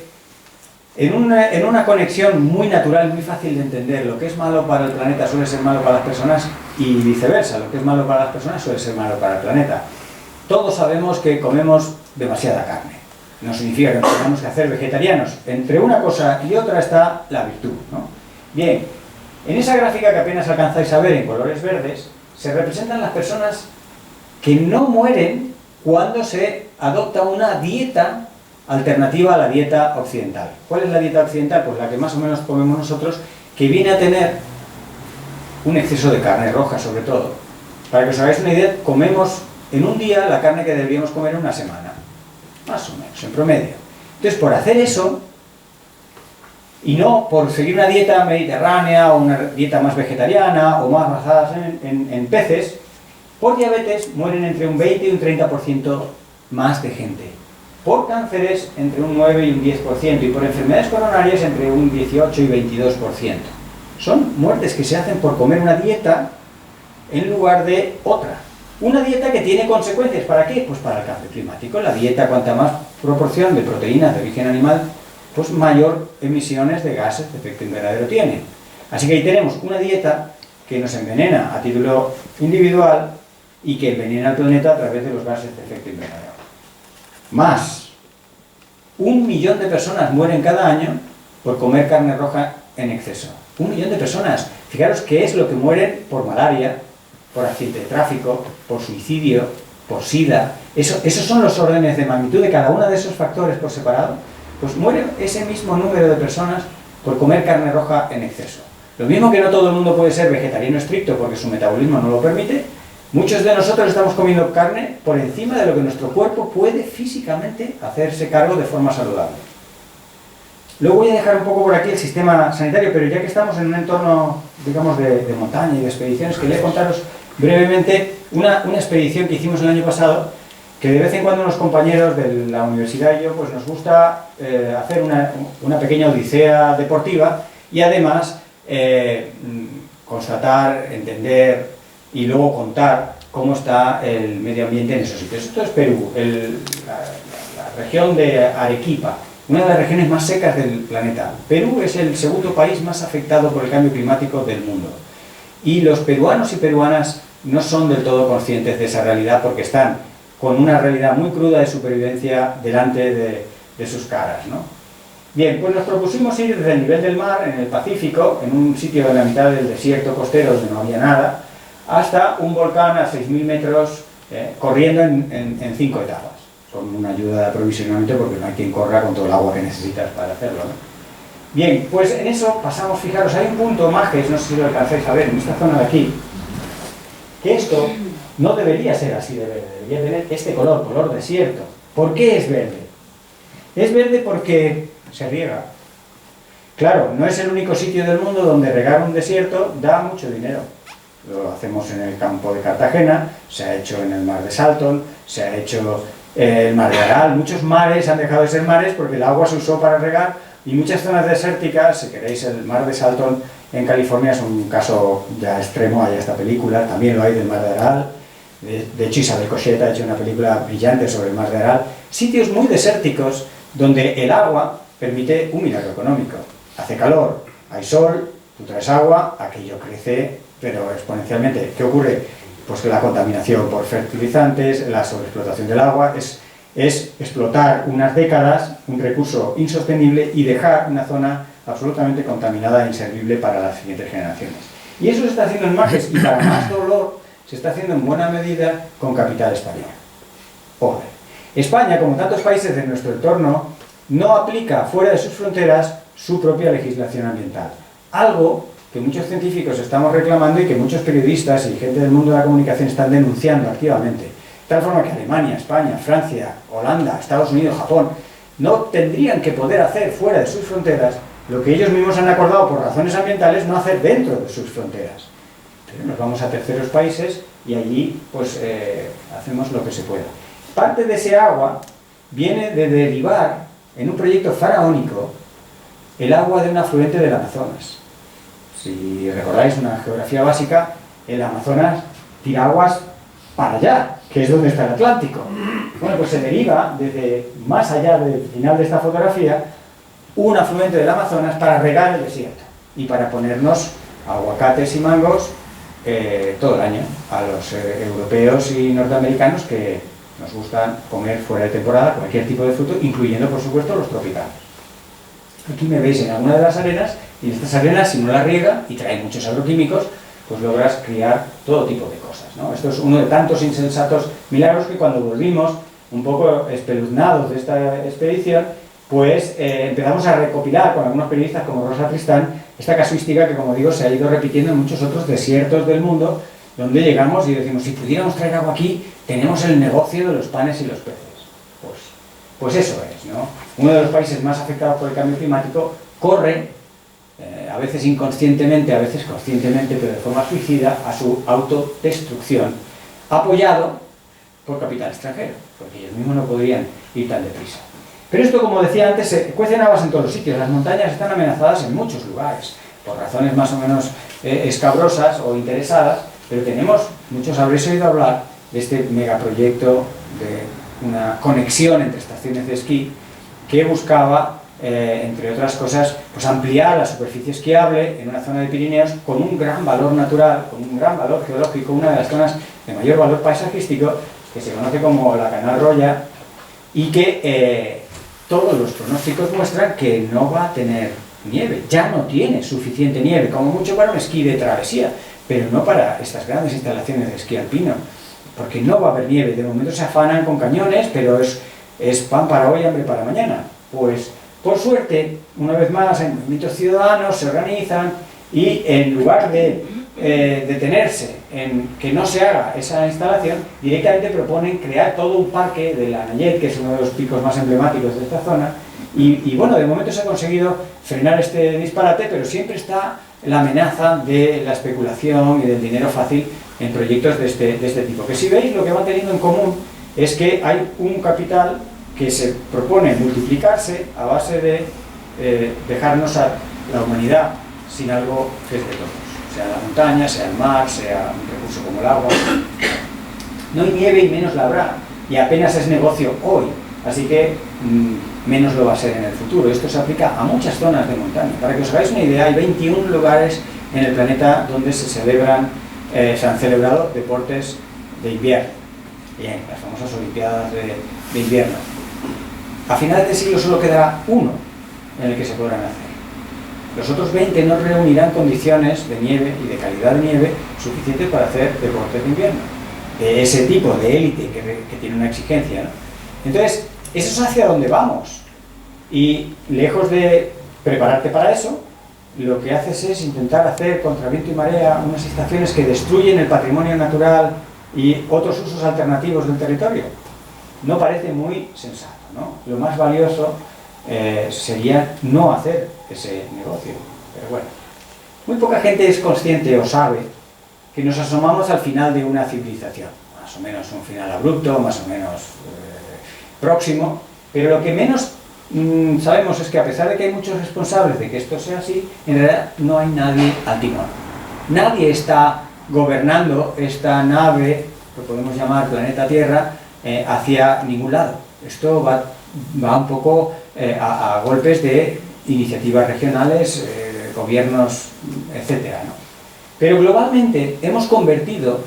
en una conexión muy natural, muy fácil de entender, lo que es malo para el planeta suele ser malo para las personas y viceversa, lo que es malo para las personas suele ser malo para el planeta. Todos sabemos que comemos demasiada carne. No significa que nos tengamos que hacer vegetarianos. Entre una cosa y otra está la virtud, ¿no? Bien, en esa gráfica que apenas alcanzáis a ver en colores verdes, se representan las personas que no mueren cuando se adopta una dieta alternativa a la dieta occidental. ¿Cuál es la dieta occidental? Pues la que más o menos comemos nosotros, que viene a tener un exceso de carne roja, sobre todo. Para que os hagáis una idea, comemos en un día la carne que deberíamos comer en una semana, más o menos, en promedio. Entonces, por hacer eso, Y no por seguir una dieta mediterránea o una dieta más vegetariana o más basada en peces, por diabetes mueren entre un 20 y un 30% más de gente. Por cánceres entre un 9 y un 10% y por enfermedades coronarias entre un 18 y 22%. Son muertes que se hacen por comer una dieta en lugar de otra. Una dieta que tiene consecuencias. ¿Para qué? Pues para el cambio climático. La dieta, cuanta más proporción de proteínas de origen animal, pues mayor emisiones de gases de efecto invernadero tiene. Así que ahí tenemos una dieta que nos envenena a título individual y que envenena al planeta a través de los gases de efecto invernadero. Más, 1 millón de personas mueren cada año por comer carne roja en exceso. 1 millón de personas. Fijaros qué es lo que mueren por malaria, por accidente de tráfico, por suicidio, por sida. Esos son los órdenes de magnitud de cada uno de esos factores por separado. Pues muere ese mismo número de personas por comer carne roja en exceso. Lo mismo que no todo el mundo puede ser vegetariano estricto porque su metabolismo no lo permite, muchos de nosotros estamos comiendo carne por encima de lo que nuestro cuerpo puede físicamente hacerse cargo de forma saludable. Luego voy a dejar un poco por aquí el sistema sanitario, pero ya que estamos en un entorno, digamos, de montaña y de expediciones, quería contaros brevemente una expedición que hicimos el año pasado, que de vez en cuando unos compañeros de la universidad y yo pues nos gusta hacer una pequeña odisea deportiva y además constatar, entender y luego contar cómo está el medio ambiente en esos sitios. Esto es Perú, la región de Arequipa, una de las regiones más secas del planeta. Perú es el segundo país más afectado por el cambio climático del mundo. Y los peruanos y peruanas no son del todo conscientes de esa realidad porque están con una realidad muy cruda de supervivencia delante de sus caras, ¿no? Bien, pues nos propusimos ir desde el nivel del mar, en el Pacífico, en un sitio de la mitad del desierto costero donde no había nada, hasta un volcán a 6.000 metros, corriendo en 5 etapas, con una ayuda de aprovisionamiento porque no hay quien corra con todo el agua que necesitas para hacerlo, ¿no? Bien, pues en eso pasamos, fijaros, hay un punto Majes, no sé si lo alcanzáis a ver, en esta zona de aquí, que esto no debería ser así de verde, debería tener este color desierto. ¿Por qué es verde? Es verde porque se riega. Claro, no es el único sitio del mundo donde regar un desierto da mucho dinero. Lo hacemos en el campo de Cartagena, se ha hecho en el mar de Salton, se ha hecho en el mar de Aral. Muchos mares han dejado de ser mares porque el agua se usó para regar y muchas zonas desérticas, si queréis, el mar de Salton en California es un caso ya extremo, hay esta película, también lo hay del mar de Aral. De hecho, Isabel Coixet ha hecho una película brillante sobre el mar de Aral. Sitios muy desérticos donde el agua permite un milagro económico. Hace calor, hay sol, tú traes agua, aquello crece, pero exponencialmente. ¿Qué ocurre? Pues que la contaminación por fertilizantes, la sobreexplotación del agua, es explotar unas décadas, un recurso insostenible y dejar una zona absolutamente contaminada e inservible para las siguientes generaciones. Y eso se está haciendo en Majes y para más dolor se está haciendo en buena medida con capital español. Pobre. España, como tantos países de nuestro entorno, no aplica fuera de sus fronteras su propia legislación ambiental. Algo que muchos científicos estamos reclamando y que muchos periodistas y gente del mundo de la comunicación están denunciando activamente. De tal forma que Alemania, España, Francia, Holanda, Estados Unidos, Japón, no tendrían que poder hacer fuera de sus fronteras lo que ellos mismos han acordado por razones ambientales no hacer dentro de sus fronteras. Pero nos vamos a terceros países y allí pues hacemos lo que se pueda. Parte de ese agua viene de derivar en un proyecto faraónico el agua de un afluente del Amazonas. Si recordáis una geografía básica, el Amazonas tira aguas para allá, que es donde está el Atlántico. Bueno, pues se deriva desde más allá del final de esta fotografía un afluente del Amazonas para regar el desierto y para ponernos aguacates y mangos todo el año a los europeos y norteamericanos que nos gustan comer fuera de temporada cualquier tipo de fruto, incluyendo por supuesto los tropicales. Aquí me veis en alguna de las arenas y en estas arenas, si no las riega y trae muchos agroquímicos, pues logras criar todo tipo de cosas, ¿no? Esto es uno de tantos insensatos milagros que cuando volvimos un poco espeluznados de esta expedición, pues empezamos a recopilar con algunos periodistas como Rosa Tristán esta casuística que, como digo, se ha ido repitiendo en muchos otros desiertos del mundo, donde llegamos y decimos, si pudiéramos traer agua aquí, tenemos el negocio de los panes y los peces. Pues eso es, ¿no? Uno de los países más afectados por el cambio climático corre, a veces inconscientemente, a veces conscientemente, pero de forma suicida, a su autodestrucción, apoyado por capital extranjero, porque ellos mismos no podrían ir tan deprisa. Pero esto, como decía antes, se cuecen habas en todos los sitios. Las montañas están amenazadas en muchos lugares, por razones más o menos escabrosas o interesadas, pero muchos habréis oído hablar de este megaproyecto de una conexión entre estaciones de esquí que buscaba, entre otras cosas, pues ampliar la superficie esquiable en una zona de Pirineos con un gran valor natural, con un gran valor geológico, una de las zonas de mayor valor paisajístico, que se conoce como la Canal Roya, y que todos los pronósticos muestran que no va a tener nieve, ya no tiene suficiente nieve, como mucho para un esquí de travesía, pero no para estas grandes instalaciones de esquí alpino, porque no va a haber nieve. De momento se afanan con cañones, pero es pan para hoy, hambre para mañana. Pues, por suerte, una vez más, en movimientos ciudadanos se organizan y en lugar de detenerse en que no se haga esa instalación, directamente proponen crear todo un parque de la Nayet, que es uno de los picos más emblemáticos de esta zona, y bueno, de momento se ha conseguido frenar este disparate, pero siempre está la amenaza de la especulación y del dinero fácil en proyectos de este tipo, que si veis lo que van teniendo en común es que hay un capital que se propone multiplicarse a base de dejarnos a la humanidad sin algo que es de todos, sea la montaña, sea el mar, sea un recurso como el agua. No hay nieve y menos la habrá, y apenas es negocio hoy, así que menos lo va a ser en el futuro. Esto se aplica a muchas zonas de montaña. Para que os hagáis una idea, hay 21 lugares en el planeta donde se han celebrado deportes de invierno. Bien, las famosas Olimpiadas de invierno. A finales de siglo solo quedará uno en el que se podrán hacer. Los otros 20 no reunirán condiciones de nieve y de calidad de nieve suficientes para hacer deportes de invierno, de ese tipo, de élite, que tiene una exigencia, ¿no? Entonces, eso es hacia donde vamos. Y lejos de prepararte para eso, lo que haces es intentar hacer contra viento y marea unas estaciones que destruyen el patrimonio natural y otros usos alternativos del territorio. No parece muy sensato, ¿no? Lo más valioso sería no hacer ese negocio. Pero bueno, muy poca gente es consciente o sabe que nos asomamos al final de una civilización. Más o menos un final abrupto, más o menos próximo, pero lo que menos sabemos es que a pesar de que hay muchos responsables de que esto sea así, en realidad no hay nadie al timón. Nadie está gobernando esta nave, que podemos llamar planeta Tierra, hacia ningún lado. Esto va un poco a golpes de iniciativas regionales, gobiernos, etcétera, ¿no? Pero globalmente hemos convertido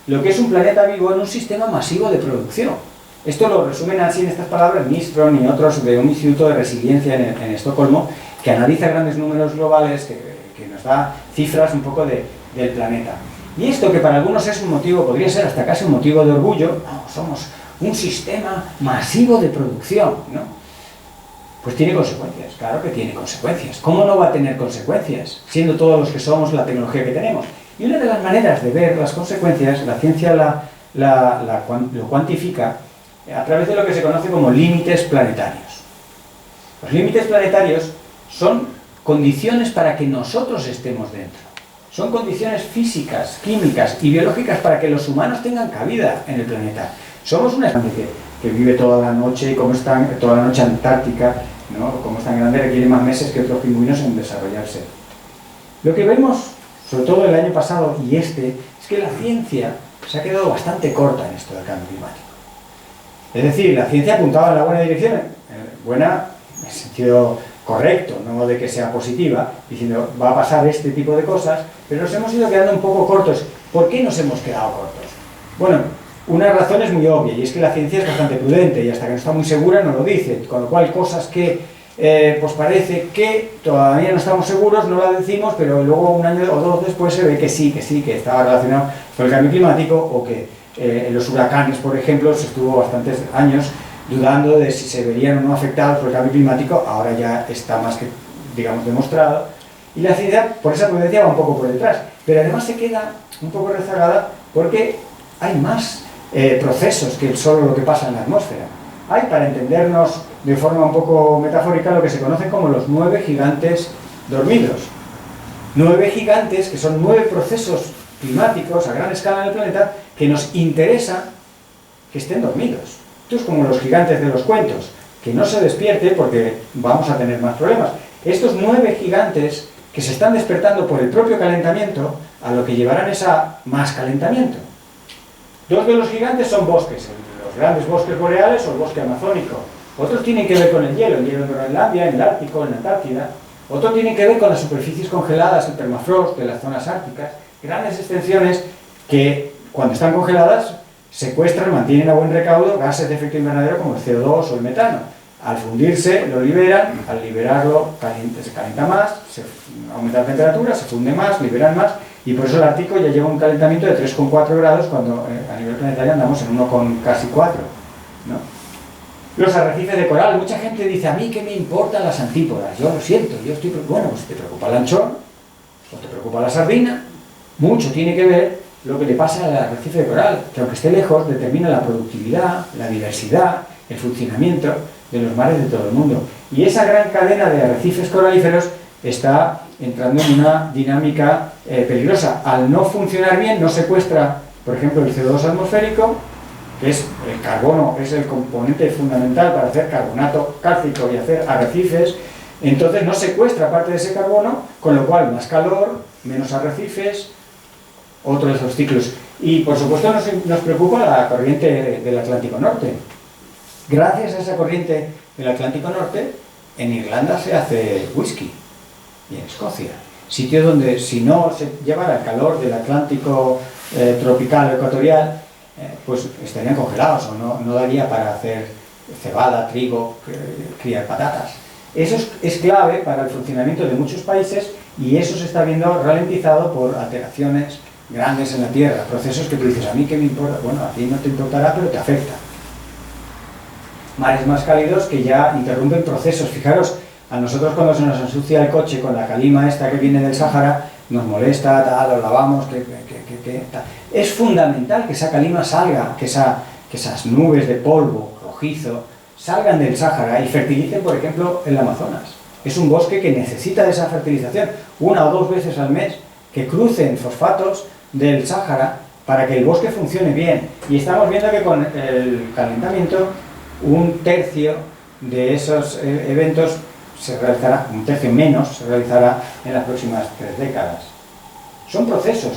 lo que es un planeta vivo en un sistema masivo de producción. Esto lo resumen así en estas palabras Nystrom y otros de un instituto de resiliencia en Estocolmo, que analiza grandes números globales, que nos da cifras un poco del planeta. Y esto, que para algunos es un motivo, podría ser hasta casi un motivo de orgullo, no, somos un sistema masivo de producción, ¿no? Pues tiene consecuencias, claro que tiene consecuencias. ¿Cómo no va a tener consecuencias, siendo todos los que somos la tecnología que tenemos? Y una de las maneras de ver las consecuencias, la ciencia lo cuantifica a través de lo que se conoce como límites planetarios. Los límites planetarios son condiciones para que nosotros estemos dentro. Son condiciones físicas, químicas y biológicas para que los humanos tengan cabida en el planeta. Somos una especie que vive toda la noche, y como están toda la noche antártica, ¿no? Como es tan grande, requiere más meses que otros pingüinos en desarrollarse. Lo que vemos, sobre todo el año pasado y es que la ciencia se ha quedado bastante corta en esto del cambio climático. Es decir, la ciencia apuntaba en la buena dirección, buena en el sentido correcto, no de que sea positiva, diciendo va a pasar este tipo de cosas, pero nos hemos ido quedando un poco cortos. ¿Por qué nos hemos quedado cortos? Bueno, una razón es muy obvia, y es que la ciencia es bastante prudente, y hasta que no está muy segura no lo dice, con lo cual cosas que pues parece que todavía no estamos seguros, no las decimos, pero luego un año o dos después se ve que sí, que estaba relacionado con el cambio climático, o que en los huracanes, por ejemplo, se estuvo bastantes años dudando de si se verían o no afectados por el cambio climático. Ahora ya está más que, digamos, demostrado, y la ciencia por esa prudencia va un poco por detrás, pero además se queda un poco rezagada porque hay más procesos que solo lo que pasa en la atmósfera. Hay, para entendernos de forma un poco metafórica lo que se conocen como los 9 gigantes dormidos. 9 gigantes que son 9 procesos climáticos a gran escala en el planeta que nos interesa que estén dormidos. Esto es como los gigantes de los cuentos, que no se despierte porque vamos a tener más problemas. Estos 9 gigantes que se están despertando por el propio calentamiento, a lo que llevarán es a más calentamiento. 2 de los gigantes son bosques, los grandes bosques boreales o el bosque amazónico. Otros tienen que ver con el hielo en Groenlandia, en el Ártico, en la Antártida. Otros tienen que ver con las superficies congeladas, el permafrost de las zonas árticas, grandes extensiones que cuando están congeladas secuestran, mantienen a buen recaudo gases de efecto invernadero como el CO2 o el metano. Al fundirse lo liberan, al liberarlo se calienta más, se aumenta la temperatura, se funde más, liberan más, y por eso el Ártico ya lleva un calentamiento de 3,4 grados cuando a nivel planetario andamos en 1,4, ¿no? Los arrecifes de coral, mucha gente dice, a mí qué me importan las antípodas, yo lo siento, yo estoy... Bueno, pues te preocupa el anchón, o te preocupa la sardina, mucho tiene que ver lo que le pasa al arrecife de coral, que aunque esté lejos, determina la productividad, la diversidad, el funcionamiento de los mares de todo el mundo. Y esa gran cadena de arrecifes coralíferos está entrando en una dinámica peligrosa. Al no funcionar bien, no secuestra, por ejemplo, el CO2 atmosférico, que es el carbono, es el componente fundamental para hacer carbonato cálcico y hacer arrecifes. Entonces no secuestra parte de ese carbono, con lo cual más calor, menos arrecifes, otro de esos ciclos. Y por supuesto nos preocupa la corriente del Atlántico Norte. Gracias a esa corriente del Atlántico Norte, en Irlanda se hace whisky, y en Escocia. Sitios donde si no se llevara el calor del Atlántico tropical o ecuatorial, pues estarían congelados o no daría para hacer cebada, trigo, criar patatas. Eso es clave para el funcionamiento de muchos países y eso se está viendo ralentizado por alteraciones grandes en la Tierra, procesos que tú dices, a mí qué me importa, bueno, a ti no te importará, pero te afecta. Mares más cálidos que ya interrumpen procesos. Fijaros, a nosotros cuando se nos ensucia el coche con la calima esta que viene del Sáhara, nos molesta, tal, lo lavamos, tal. Es fundamental que esa calima salga, que esas nubes de polvo rojizo salgan del Sáhara y fertilicen, por ejemplo, el Amazonas. Es un bosque que necesita de esa fertilización 1 o 2 veces al mes, que crucen fosfatos del Sáhara para que el bosque funcione bien. Y estamos viendo que con el calentamiento, 1/3 de esos eventos se realizará, 1/3 menos, se realizará en las próximas 3 décadas. Son procesos.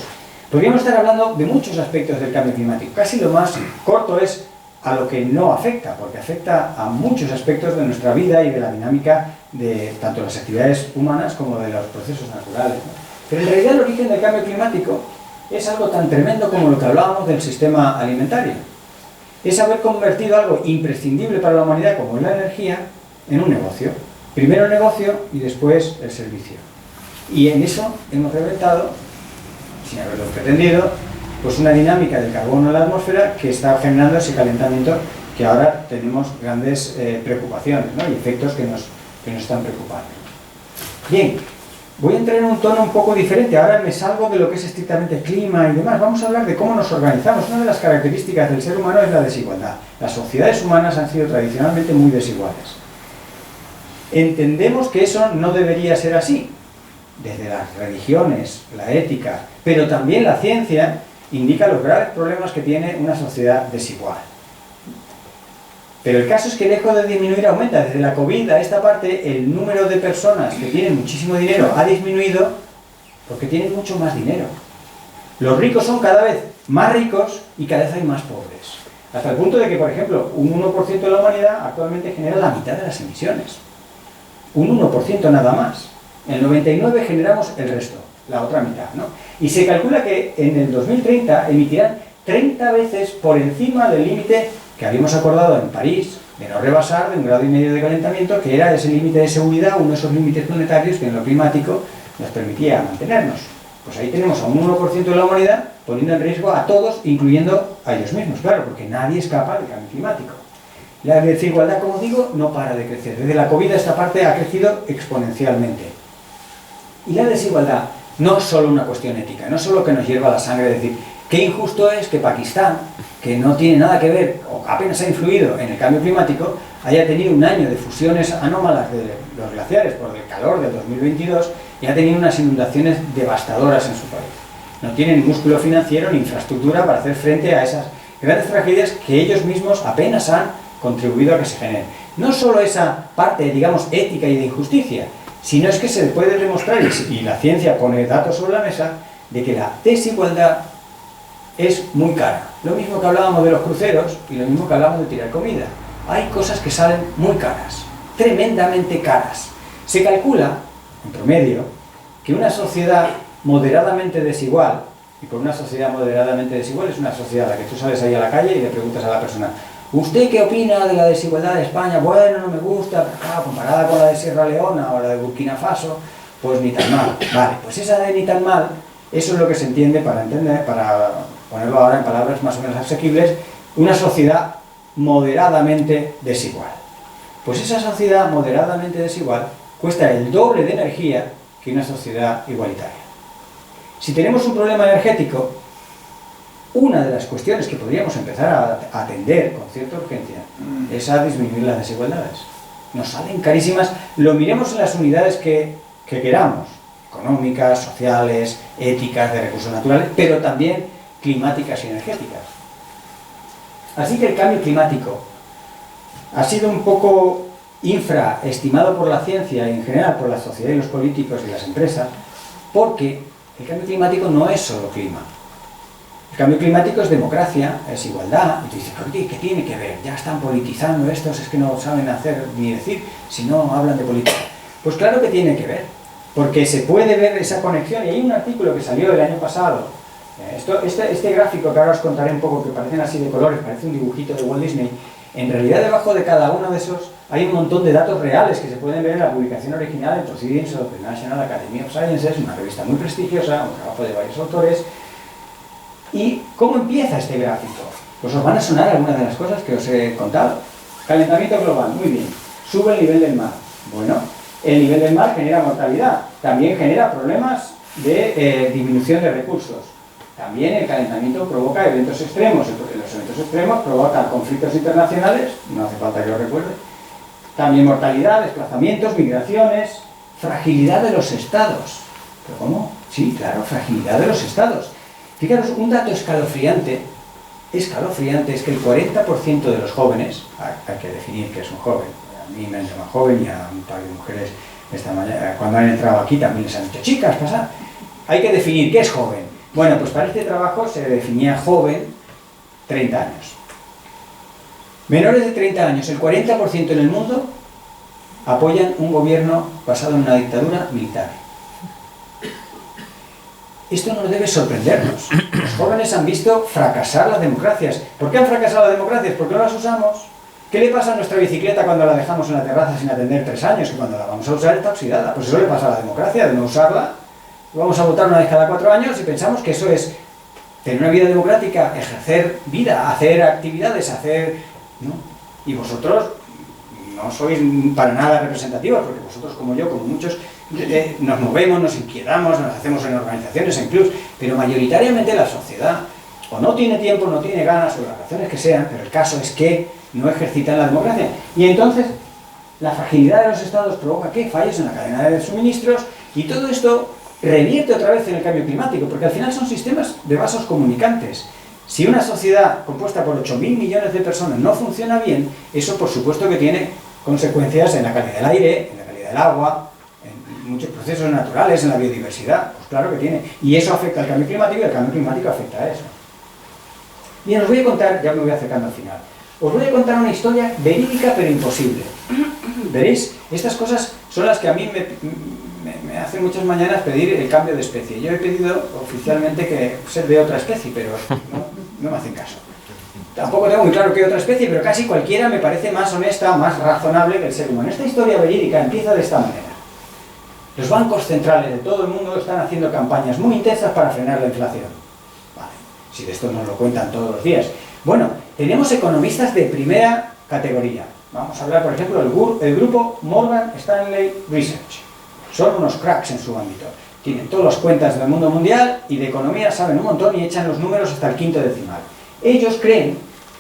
Podríamos estar hablando de muchos aspectos del cambio climático. Casi lo más corto es a lo que no afecta, porque afecta a muchos aspectos de nuestra vida y de la dinámica de tanto las actividades humanas como de los procesos naturales, ¿no? Pero en realidad el origen del cambio climático es algo tan tremendo como lo que hablábamos del sistema alimentario. Es haber convertido algo imprescindible para la humanidad, como es la energía, en un negocio. Primero el negocio y después el servicio. Y en eso hemos reventado, sin haberlo pretendido, pues una dinámica del carbono en la atmósfera que está generando ese calentamiento que ahora tenemos grandes preocupaciones, ¿no? Y efectos que nos están preocupando. Bien, voy a entrar en un tono un poco diferente. Ahora me salgo de lo que es estrictamente clima y demás. Vamos a hablar de cómo nos organizamos. Una de las características del ser humano es la desigualdad. Las sociedades humanas han sido tradicionalmente muy desiguales. Entendemos que eso no debería ser así. Desde las religiones, la ética, pero también la ciencia indica los graves problemas que tiene una sociedad desigual. Pero el caso es que lejos de disminuir aumenta. Desde la COVID a esta parte el número de personas que tienen muchísimo dinero ha disminuido porque tienen mucho más dinero. Los ricos son cada vez más ricos y cada vez hay más pobres. Hasta el punto de que, por ejemplo, un 1% de la humanidad actualmente genera la mitad de las emisiones. Un 1% nada más. En el 99 generamos el resto, la otra mitad, ¿no? Y se calcula que en el 2030 emitirán 30 veces por encima del límite que habíamos acordado en París, de no rebasar de 1,5 grados de calentamiento, que era ese límite de seguridad, uno de esos límites planetarios que en lo climático nos permitía mantenernos. Pues ahí tenemos a un 1% de la humanidad poniendo en riesgo a todos, incluyendo a ellos mismos, claro, porque nadie escapa del cambio climático. La desigualdad, como digo, no para de crecer. Desde la COVID esta parte ha crecido exponencialmente. Y la desigualdad no es solo una cuestión ética, no es solo que nos hierva la sangre decir Qué injusto es que Pakistán, que no tiene nada que ver, o apenas ha influido en el cambio climático, haya tenido un año de fusiones anómalas de los glaciares por el calor del 2022 y ha tenido unas inundaciones devastadoras en su país. No tienen músculo financiero ni infraestructura para hacer frente a esas grandes tragedias que ellos mismos apenas han contribuido a que se generen. No solo esa parte, digamos, ética y de injusticia, sino es que se puede demostrar, y la ciencia pone datos sobre la mesa, de que la desigualdad es muy cara. Lo mismo que hablábamos de los cruceros y lo mismo que hablábamos de tirar comida. Hay cosas que salen muy caras, tremendamente caras. Se calcula, en promedio, que una sociedad moderadamente desigual, y por una sociedad moderadamente desigual es una sociedad a la que tú sales ahí a la calle y le preguntas a la persona: ¿usted qué opina de la desigualdad de España? Bueno, no me gusta, pero claro, comparada con la de Sierra Leona o la de Burkina Faso, pues ni tan mal. Vale, pues esa de ni tan mal, eso es lo que se entiende, para ponerlo ahora en palabras más o menos asequibles, una sociedad moderadamente desigual. Pues esa sociedad moderadamente desigual cuesta el doble de energía que una sociedad igualitaria. Si tenemos un problema energético, una de las cuestiones que podríamos empezar a atender con cierta urgencia es a disminuir las desigualdades. Nos salen carísimas, lo miremos en las unidades que queramos, económicas, sociales, éticas, de recursos naturales, pero también climáticas y energéticas. Así que el cambio climático ha sido un poco infraestimado por la ciencia y en general por la sociedad y los políticos y las empresas, porque el cambio climático no es solo clima. El cambio climático es democracia, es igualdad, y tú dices, oye, ¿qué tiene que ver? Ya están politizando estos, es que no saben hacer ni decir, si no hablan de política. Pues claro que tiene que ver, porque se puede ver esa conexión, y hay un artículo que salió el año pasado, este gráfico que ahora os contaré un poco, que parecen así de colores, parece un dibujito de Walt Disney, en realidad debajo de cada uno de esos hay un montón de datos reales que se pueden ver en la publicación original en Proceedings of the National Academy of Sciences, una revista muy prestigiosa, un trabajo de varios autores. ¿Y cómo empieza este gráfico? Pues os van a sonar algunas de las cosas que os he contado. Calentamiento global, muy bien. Sube el nivel del mar. Bueno, el nivel del mar genera mortalidad, también genera problemas de disminución de recursos. También el calentamiento provoca eventos extremos. Los eventos extremos provocan conflictos internacionales, no hace falta que lo recuerde. También mortalidad, desplazamientos, migraciones, fragilidad de los estados. ¿Pero cómo? Sí, claro, fragilidad de los estados. Fijaros, un dato escalofriante es que el 40% de los jóvenes, hay que definir qué es un joven, a mí me han llamado joven y a un par de mujeres esta mañana, cuando han entrado aquí también les han dicho, chicas, pasad, hay que definir qué es joven. Bueno, pues para este trabajo se definía joven 30 años. Menores de 30 años, el 40% en el mundo apoyan un gobierno basado en una dictadura militar. Esto no debe sorprendernos. Los jóvenes han visto fracasar las democracias. ¿Por qué han fracasado las democracias? ¿Por qué no las usamos? ¿Qué le pasa a nuestra bicicleta cuando la dejamos en la terraza sin atender 3 años? Que cuando la vamos a usar está oxidada. Pues eso le pasa a la democracia, de no usarla. Vamos a votar una vez cada 4 años y pensamos que eso es tener una vida democrática, ejercer vida, hacer actividades, ¿no? Y vosotros no sois para nada representativos, porque vosotros, como yo, como muchos, nos movemos, nos inquietamos, nos hacemos en organizaciones, en clubs, pero mayoritariamente la sociedad o no tiene tiempo, no tiene ganas, o las razones que sean, pero el caso es que no ejercitan la democracia. Y entonces la fragilidad de los estados provoca ¿qué? Fallos en la cadena de suministros, y todo esto revierte otra vez en el cambio climático, porque al final son sistemas de vasos comunicantes. Si una sociedad compuesta por 8.000 millones de personas no funciona bien, eso por supuesto que tiene consecuencias en la calidad del aire, en la calidad del agua, en muchos procesos naturales, en la biodiversidad. Pues claro que tiene. Y eso afecta al cambio climático y el cambio climático afecta a eso. Bien, os voy a contar, ya me voy acercando al final, os voy a contar una historia verídica pero imposible. Veréis, estas cosas son las que a mí me hacen muchas mañanas pedir el cambio de especie. Yo he pedido oficialmente que ser de otra especie, pero no me hacen caso. Tampoco tengo muy claro qué otra especie, pero casi cualquiera me parece más honesta, más razonable que el ser humano. Esta historia verídica empieza de esta manera. Los bancos centrales de todo el mundo están haciendo campañas muy intensas para frenar la inflación. Vale, si de esto nos lo cuentan todos los días. Bueno, tenemos economistas de primera categoría. Vamos a hablar, por ejemplo, del grupo Morgan Stanley Research. Son unos cracks en su ámbito. tienen todas las cuentas del mundo mundial y de economía saben un montón y echan los números hasta el quinto decimal. Ellos creen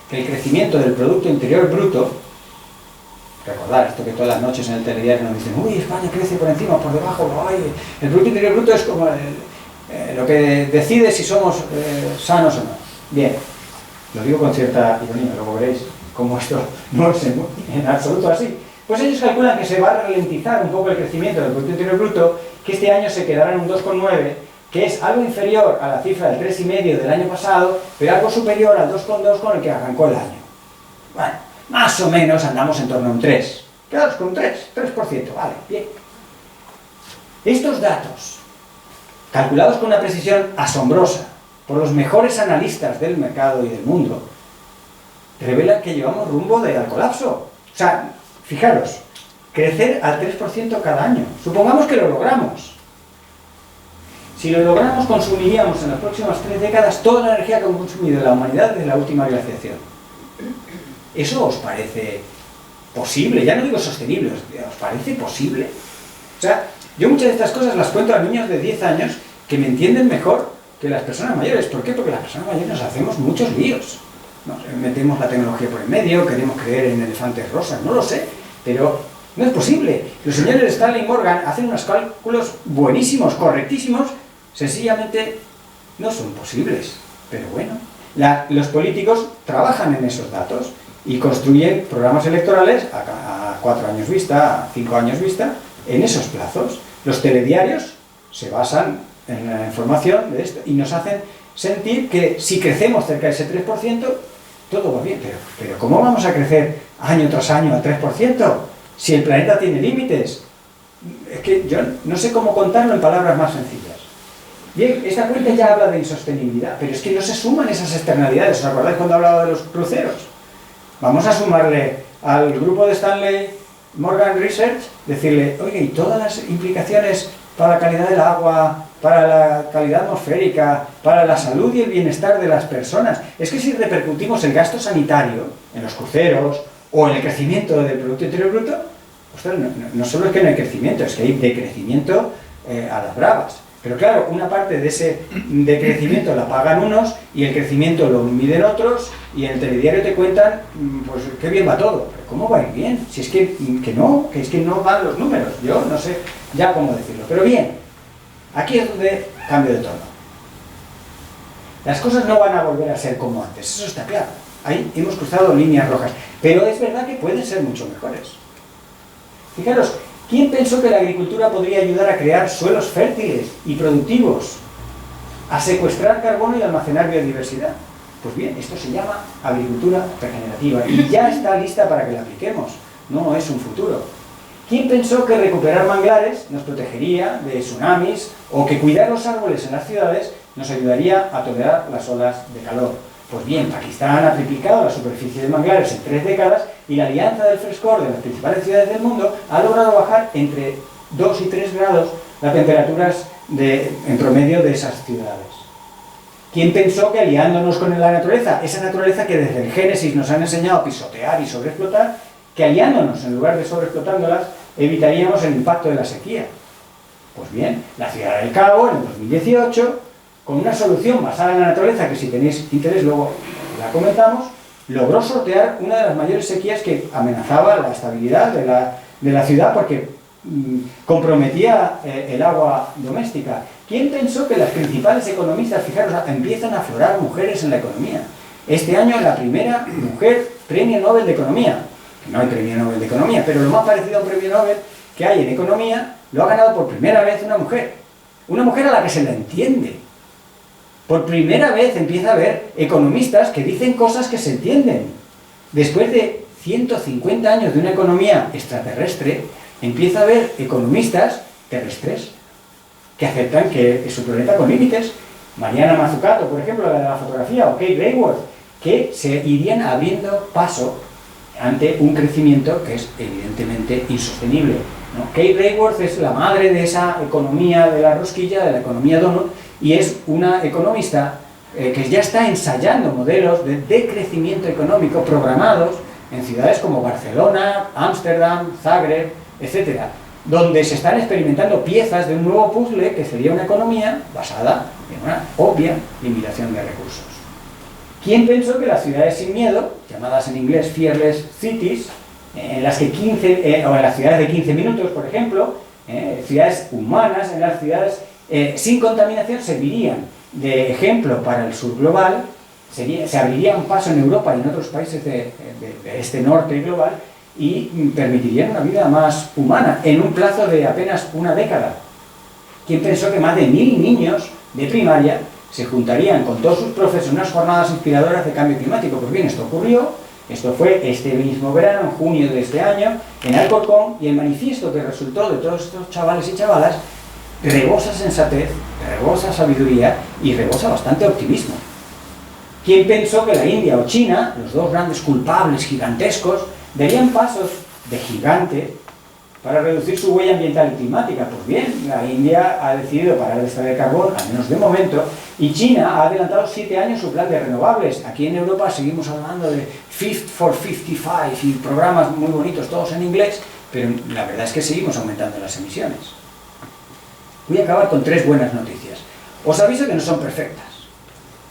que el crecimiento del Producto Interior Bruto, recordar esto que todas las noches en el telediario nos dicen, uy, España crece por encima, por debajo, ay, el Producto Interior Bruto es como lo que decide si somos sanos o no. Bien, lo digo con cierta ironía, luego veréis cómo esto no es en absoluto así. Pues ellos calculan que se va a ralentizar un poco el crecimiento del Producto Interior Bruto, que este año se quedará en un 2,9, que es algo inferior a la cifra del 3,5 del año pasado, pero algo superior al 2,2 con el que arrancó el año. Bueno, más o menos andamos en torno a un 3. Quedaros con un 3%, vale, bien. Estos datos, calculados con una precisión asombrosa por los mejores analistas del mercado y del mundo, revelan que llevamos rumbo al colapso. O sea, fijaros, crecer al 3% cada año. Supongamos que lo logramos. Si lo logramos, consumiríamos en las próximas 3 décadas toda la energía que ha consumido la humanidad desde la última glaciación. ¿Eso os parece posible? Ya no digo sostenible, ¿os parece posible? O sea, yo muchas de estas cosas las cuento a niños de 10 años que me entienden mejor que las personas mayores. ¿Por qué? Porque las personas mayores nos hacemos muchos líos. Nos metemos la tecnología por el medio, queremos creer en elefantes rosas, no lo sé, pero no es posible. Los señores Stanley y Morgan hacen unos cálculos buenísimos, correctísimos, sencillamente no son posibles. Pero bueno, los políticos trabajan en esos datos y construyen programas electorales a 4 años vista, a 5 años vista, en esos plazos. Los telediarios se basan en la información de esto y nos hacen sentir que si crecemos cerca de ese 3%, todo va bien. Pero ¿cómo vamos a crecer año tras año al 3%? Si el planeta tiene límites. Es que yo no sé cómo contarlo en palabras más sencillas. Bien, esta cuenta ya habla de insostenibilidad, pero es que no se suman esas externalidades. ¿Os acordáis cuando hablaba de los cruceros? Vamos a sumarle al grupo de Stanley Morgan Research, decirle, oye, y todas las implicaciones para la calidad del agua, para la calidad atmosférica, para la salud y el bienestar de las personas. Es que si repercutimos el gasto sanitario en los cruceros o en el crecimiento del Producto Interior Bruto, ostras, no solo es que no hay crecimiento, es que hay decrecimiento a las bravas. Pero claro, una parte de ese decrecimiento la pagan unos y el crecimiento lo miden otros y en el telediario te cuentan, pues qué bien va todo. Pero ¿cómo va a ir bien? Si es que no van los números. Yo no sé ya cómo decirlo. Pero bien, aquí es donde cambio de tono. Las cosas no van a volver a ser como antes, eso está claro. Ahí hemos cruzado líneas rojas. Pero es verdad que pueden ser mucho mejores. Fijaros, ¿quién pensó que la agricultura podría ayudar a crear suelos fértiles y productivos, a secuestrar carbono y almacenar biodiversidad? Pues bien, esto se llama agricultura regenerativa y ya está lista para que la apliquemos, no es un futuro. ¿Quién pensó que recuperar manglares nos protegería de tsunamis o que cuidar los árboles en las ciudades nos ayudaría a tolerar las olas de calor? Pues bien, Pakistán ha triplicado la superficie de manglares en 3 décadas y la alianza del frescor de las principales ciudades del mundo ha logrado bajar entre 2 y 3 grados las temperaturas en promedio de esas ciudades. ¿Quién pensó que aliándonos con la naturaleza, esa naturaleza que desde el Génesis nos han enseñado a pisotear y sobreexplotar, que aliándonos en lugar de sobreexplotándolas, evitaríamos el impacto de la sequía? Pues bien, la Ciudad del Cabo en el 2018, con una solución basada en la naturaleza, que si tenéis interés luego la comentamos, logró sortear una de las mayores sequías que amenazaba la estabilidad de la ciudad porque comprometía el agua doméstica. ¿Quién pensó que las principales economistas, fijaros, empiezan a aflorar mujeres en la economía? Este año la primera mujer premio Nobel de Economía, que no hay premio Nobel de Economía, pero lo más parecido a un premio Nobel que hay en economía, lo ha ganado por primera vez una mujer a la que se la entiende. Por primera vez empieza a haber economistas que dicen cosas que se entienden. Después de 150 años de una economía extraterrestre, empieza a haber economistas terrestres que aceptan que es un planeta con límites. Mariana Mazzucato, por ejemplo, la de la fotografía, o Kate Raworth, que se irían abriendo paso ante un crecimiento que es evidentemente insostenible, ¿no? Kate Raworth es la madre de esa economía de la rosquilla, de la economía donut, y es una economista que ya está ensayando modelos de decrecimiento económico programados en ciudades como Barcelona, Ámsterdam, Zagreb, etc. donde se están experimentando piezas de un nuevo puzzle que sería una economía basada en una obvia limitación de recursos. ¿Quién pensó que las ciudades sin miedo, llamadas en inglés fearless cities, en las que o en las ciudades de 15 minutos, por ejemplo, ciudades humanas, en las ciudades sin contaminación, servirían de ejemplo para el sur global, se abriría un paso en Europa y en otros países de este norte global y permitirían una vida más humana en un plazo de apenas una década? ¿Quién pensó que más de 1000 niños de primaria se juntarían con todos sus profes en unas jornadas inspiradoras de cambio climático? Pues bien, esto ocurrió, esto fue este mismo verano, en junio de este año, en Alcorcón, y el manifiesto que resultó de todos estos chavales y chavalas rebosa sensatez, rebosa sabiduría y rebosa bastante optimismo. ¿Quién pensó que la India o China, los dos grandes culpables gigantescos, darían pasos de gigante para reducir su huella ambiental y climática? Pues bien, la India ha decidido parar de extraer carbón, al menos de momento, y China ha adelantado 7 años su plan de renovables. Aquí en Europa seguimos hablando de Fit for 55 y programas muy bonitos, todos en inglés, pero la verdad es que seguimos aumentando las emisiones. Voy a acabar con 3 buenas noticias. Os aviso que no son perfectas.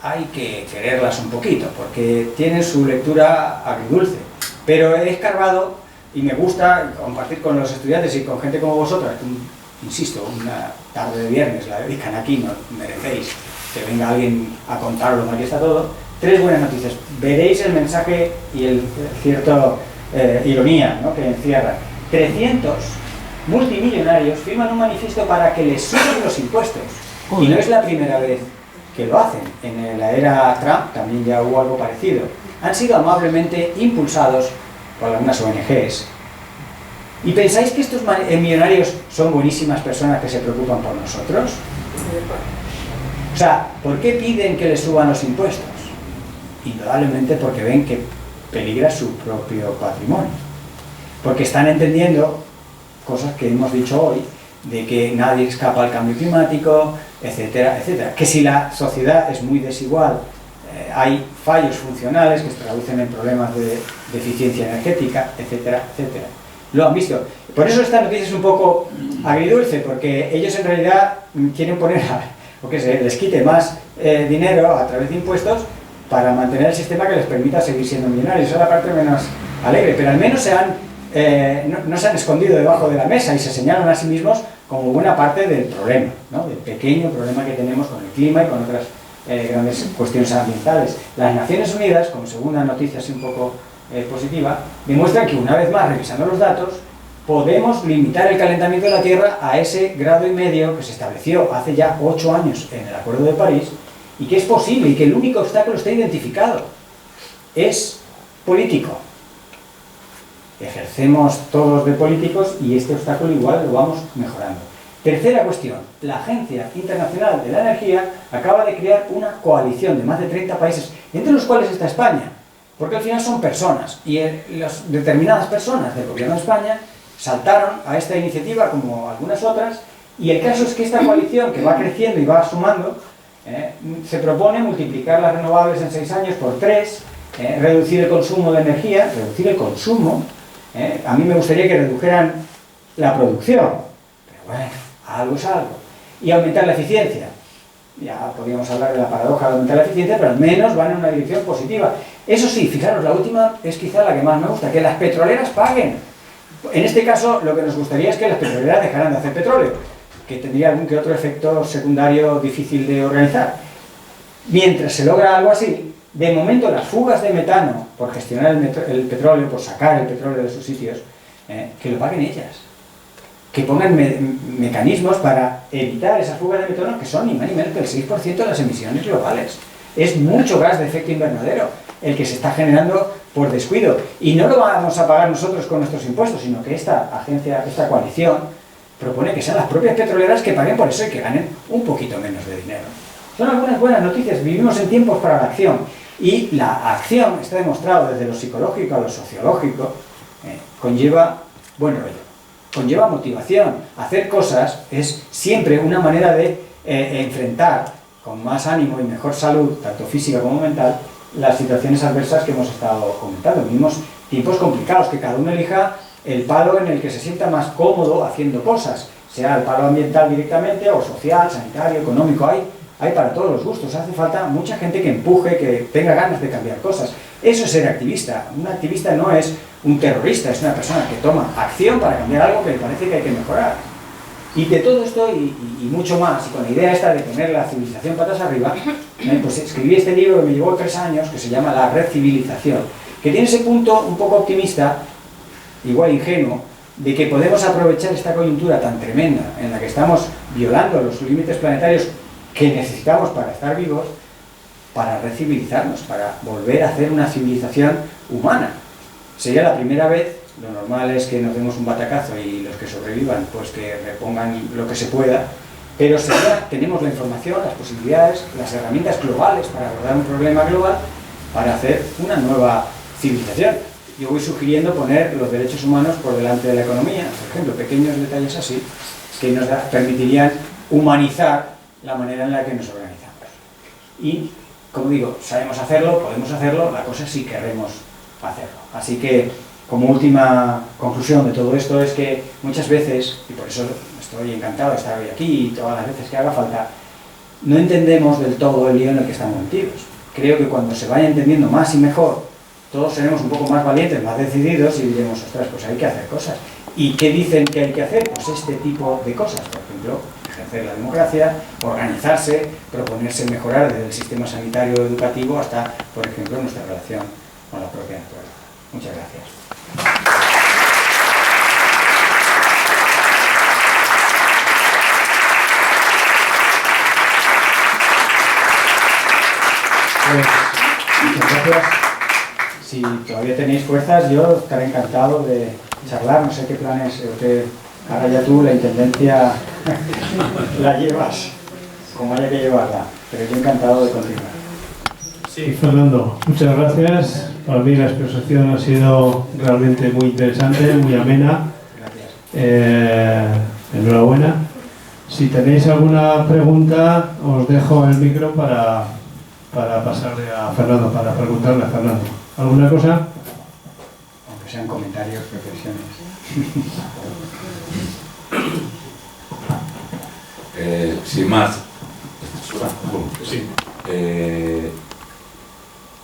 Hay que quererlas un poquito, porque tienen su lectura agridulce. Pero he escarbado y me gusta compartir con los estudiantes y con gente como vosotras. Insisto, una tarde de viernes la dedican aquí, no merecéis que venga alguien a contaros lo mal que está todo. 3 buenas noticias. Veréis el mensaje y el cierto ironía, ¿no?, que encierra. 300 multimillonarios firman un manifiesto para que les suban los impuestos. Y no es la primera vez que lo hacen. En la era Trump también ya hubo algo parecido. Han sido amablemente impulsados por algunas ONGs. ¿Y pensáis que estos millonarios son buenísimas personas que se preocupan por nosotros? O sea, ¿por qué piden que les suban los impuestos? Indudablemente porque ven que peligra su propio patrimonio. Porque están entendiendo cosas que hemos dicho hoy, de que nadie escapa al cambio climático, etcétera, etcétera. Que si la sociedad es muy desigual, hay fallos funcionales que se traducen en problemas de eficiencia energética, etcétera, etcétera. Lo han visto. Por eso esta noticia es un poco agridulce, porque ellos en realidad quieren poner o que se les quite más dinero a través de impuestos para mantener el sistema que les permita seguir siendo millonarios. Esa es la parte menos alegre, pero al menos no se han escondido debajo de la mesa y se señalan a sí mismos como buena parte del problema, ¿no?, del pequeño problema que tenemos con el clima y con otras grandes cuestiones ambientales. Las Naciones Unidas, como segunda noticia así un poco positiva, demuestran que una vez más, revisando los datos, podemos limitar el calentamiento de la Tierra a ese 1,5 grados que se estableció hace ya 8 años en el Acuerdo de París, y que es posible y que el único obstáculo está identificado. Es político. Ejercemos todos de políticos y este obstáculo igual lo vamos mejorando. Tercera cuestión, la Agencia Internacional de la Energía acaba de crear una coalición de más de 30 países, entre los cuales está España, porque al final son personas, y las determinadas personas del gobierno de España saltaron a esta iniciativa como algunas otras, y el caso es que esta coalición, que va creciendo y va sumando, se propone multiplicar las renovables en 6 años por 3, reducir el consumo de energía, reducir el consumo. A mí me gustaría que redujeran la producción, pero bueno, algo es algo, y aumentar la eficiencia. Ya podríamos hablar de la paradoja de aumentar la eficiencia, pero al menos van en una dirección positiva. Eso sí, fijaros, la última es quizá la que más me gusta, que las petroleras paguen. En este caso, lo que nos gustaría es que las petroleras dejaran de hacer petróleo, que tendría algún que otro efecto secundario difícil de organizar. Mientras se logra algo así, de momento las fugas de metano por gestionar el petróleo, por sacar el petróleo de sus sitios, que lo paguen ellas. Que pongan mecanismos para evitar esas fugas de metano, que son ni más ni menos que el 6% de las emisiones globales. Es mucho gas de efecto invernadero el que se está generando por descuido. Y no lo vamos a pagar nosotros con nuestros impuestos, sino que esta agencia, esta coalición, propone que sean las propias petroleras que paguen por eso y que ganen un poquito menos de dinero. Son algunas buenas noticias. Vivimos en tiempos para la acción. Y la acción, está demostrado desde lo psicológico a lo sociológico, conlleva buen rollo. Conlleva motivación. Hacer cosas es siempre una manera de enfrentar con más ánimo y mejor salud, tanto física como mental, las situaciones adversas que hemos estado comentando. Vivimos tiempos complicados, que cada uno elija el palo en el que se sienta más cómodo haciendo cosas, sea el palo ambiental directamente o social, sanitario, económico, hay para todos los gustos. Hace falta mucha gente que empuje, que tenga ganas de cambiar cosas. Eso es ser activista. Un activista no es un terrorista, es una persona que toma acción para cambiar algo que le parece que hay que mejorar. Y de todo esto y mucho más, y con la idea esta de poner la civilización patas arriba, pues escribí este libro que me llevó 3 años, que se llama La Recivilización, que tiene ese punto un poco optimista, igual ingenuo, de que podemos aprovechar esta coyuntura tan tremenda en la que estamos violando los límites planetarios que necesitamos para estar vivos, para recivilizarnos, para volver a hacer una civilización humana. Sería la primera vez. Lo normal es que nos demos un batacazo y los que sobrevivan, pues que repongan lo que se pueda, pero tenemos la información, las posibilidades, las herramientas globales para abordar un problema global, para hacer una nueva civilización. Yo voy sugiriendo poner los derechos humanos por delante de la economía, por ejemplo, pequeños detalles así, que nos permitirían humanizar la manera en la que nos organizamos. Y, como digo, sabemos hacerlo, podemos hacerlo, la cosa es si queremos hacerlo. Así que, como última conclusión de todo esto, es que muchas veces, y por eso estoy encantado de estar hoy aquí y todas las veces que haga falta, no entendemos del todo el lío en el que estamos metidos. Creo que cuando se vaya entendiendo más y mejor, todos seremos un poco más valientes, más decididos y diremos, ostras, pues hay que hacer cosas. ¿Y qué dicen que hay que hacer? Pues este tipo de cosas, por ejemplo, ejercer la democracia, organizarse, proponerse mejorar desde el sistema sanitario educativo hasta, por ejemplo, nuestra relación con la propia naturaleza. Muchas gracias. Pues, muchas gracias. Si todavía tenéis fuerzas, yo estaré encantado de charlar. No sé qué planes, ahora ya tú la intendencia la llevas, como haya que llevarla, pero yo encantado de continuar. Sí, Fernando, muchas gracias. Para mí la exposición ha sido realmente muy interesante, muy amena. Gracias. Enhorabuena. Si tenéis alguna pregunta, os dejo el micro para pasarle a Fernando, para preguntarle a Fernando. ¿Alguna cosa? Aunque sean comentarios, reflexiones. Sin más, Sí.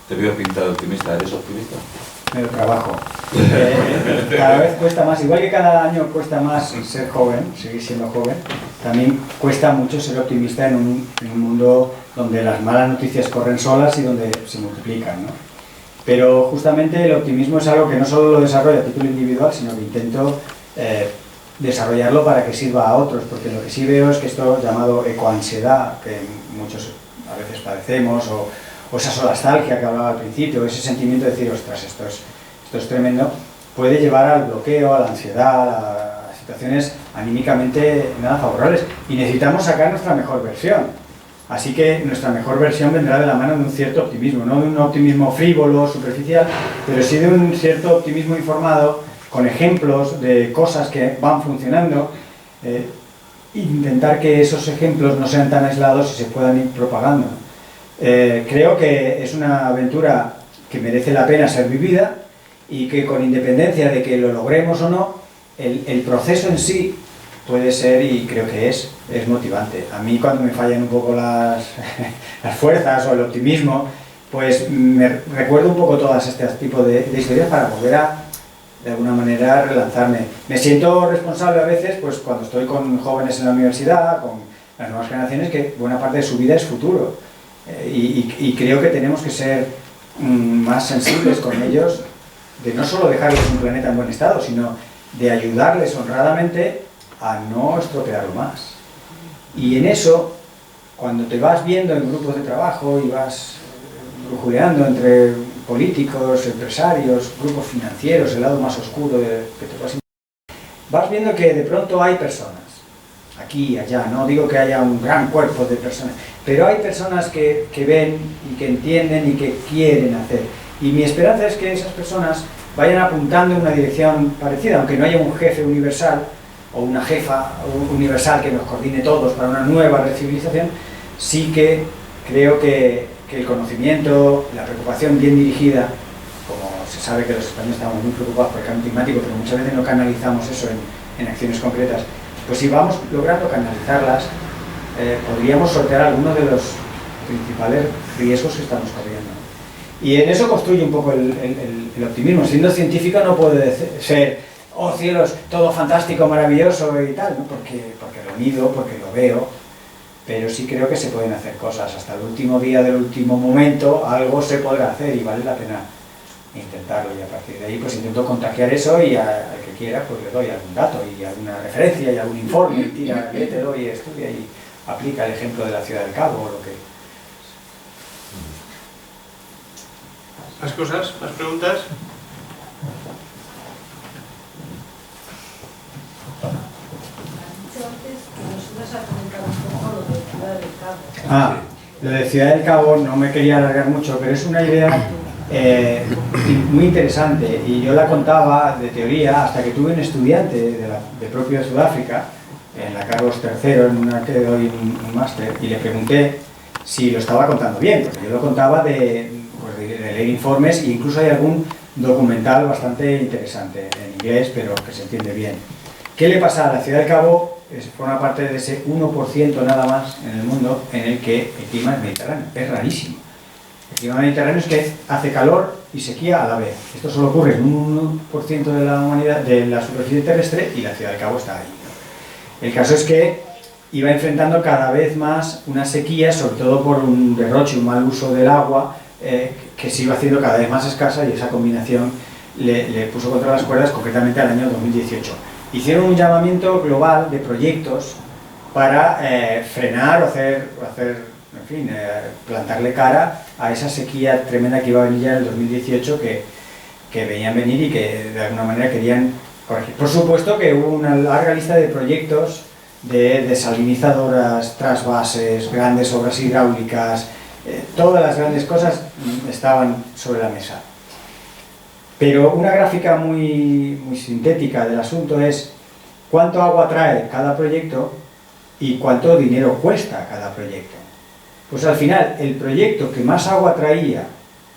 te veo pintado optimista. ¿Eres optimista? Medio trabajo. Cada vez cuesta más, igual que cada año cuesta más ser joven, seguir siendo joven, también cuesta mucho ser optimista en un mundo donde las malas noticias corren solas y donde se multiplican, ¿no? Pero justamente el optimismo es algo que no solo lo desarrollo a título individual, sino que intento desarrollarlo para que sirva a otros, porque lo que sí veo es que esto llamado ecoansiedad, que muchos a veces padecemos, o esa solastalgia que hablaba al principio, ese sentimiento de decir, ostras, esto es tremendo, puede llevar al bloqueo, a la ansiedad, a situaciones anímicamente nada favorables. Y necesitamos sacar nuestra mejor versión. Así que nuestra mejor versión vendrá de la mano de un cierto optimismo, no de un optimismo frívolo, superficial, pero sí de un cierto optimismo informado, con ejemplos de cosas que van funcionando, intentar que esos ejemplos no sean tan aislados y se puedan ir propagando. Creo que es una aventura que merece la pena ser vivida y que, con independencia de que lo logremos o no, el proceso en sí puede ser, y creo que es motivante. A mí, cuando me fallan un poco las fuerzas o el optimismo, pues me recuerdo un poco todas estas tipos de historias para volver a, de alguna manera, relanzarme. Me siento responsable a veces, pues cuando estoy con jóvenes en la universidad, con las nuevas generaciones, que buena parte de su vida es futuro. Y creo que tenemos que ser más sensibles con ellos, de no solo dejarles un planeta en buen estado, sino de ayudarles honradamente a no estropearlo más. Y en eso, cuando te vas viendo en grupos de trabajo y vas brujuleando entre políticos, empresarios, grupos financieros, el lado más oscuro que te vas viendo que de pronto hay personas, aquí y allá, no digo que haya un gran cuerpo de personas, pero hay personas que ven y que entienden y que quieren hacer. Y mi esperanza es que esas personas vayan apuntando en una dirección parecida, aunque no haya un jefe universal o una jefa universal que nos coordine todos para una nueva civilización. Sí que creo que el conocimiento, la preocupación bien dirigida, como se sabe que los españoles estamos muy preocupados por el cambio climático, pero muchas veces no canalizamos eso en acciones concretas. Pues si vamos logrando canalizarlas, podríamos sortear algunos de los principales riesgos que estamos corriendo. Y en eso construye un poco el optimismo. Siendo científico no puede ser, oh cielos, todo fantástico, maravilloso y tal, ¿no? Porque lo mido, porque lo veo, pero sí creo que se pueden hacer cosas. Hasta el último día del último momento algo se podrá hacer y vale la pena intentarlo, y a partir de ahí pues intento contagiar eso, y al que quiera pues le doy algún dato y alguna referencia y algún informe, y tira, que te doy, estudia y aplica el ejemplo de la Ciudad del Cabo o lo que... ¿Más cosas? ¿Más preguntas? Ah, lo de Ciudad del Cabo no me quería alargar mucho, pero es una idea muy interesante, y yo la contaba de teoría hasta que tuve un estudiante de propio Sudáfrica, en la Carlos III, en una que doy un máster, y le pregunté si lo estaba contando bien, porque yo lo contaba de leer informes, e incluso hay algún documental bastante interesante en inglés, pero que se entiende bien. ¿Qué le pasa a la Ciudad del Cabo? Forma parte de ese 1% nada más en el mundo en el que el clima es mediterráneo. Es rarísimo. El clima mediterráneo es que hace calor y sequía a la vez. Esto solo ocurre en un 1% de la humanidad, de la superficie terrestre, y la Ciudad del Cabo está ahí. El caso es que iba enfrentando cada vez más una sequía, sobre todo por un derroche, un mal uso del agua, que se iba haciendo cada vez más escasa, y esa combinación le puso contra las cuerdas, concretamente al año 2018. Hicieron un llamamiento global de proyectos para frenar o hacer, en fin, plantarle cara a esa sequía tremenda que iba a venir ya en el 2018, que veían venir y que de alguna manera querían corregir. Por supuesto que hubo una larga lista de proyectos de desalinizadoras, trasvases, grandes obras hidráulicas, todas las grandes cosas estaban sobre la mesa. Pero una gráfica muy sintética del asunto es cuánto agua trae cada proyecto y cuánto dinero cuesta cada proyecto. Pues al final, el proyecto que más agua traía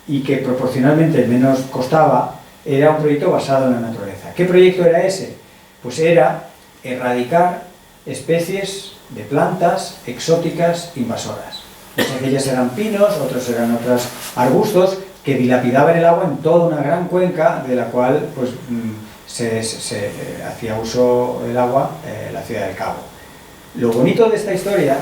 y que proporcionalmente menos costaba era un proyecto basado en la naturaleza. ¿Qué proyecto era ese? Pues era erradicar especies de plantas exóticas invasoras. Muchas de ellas eran pinos, otros eran otros arbustos que dilapidaban el agua en toda una gran cuenca, de la cual pues, se hacía uso del agua la Ciudad del Cabo. Lo bonito de esta historia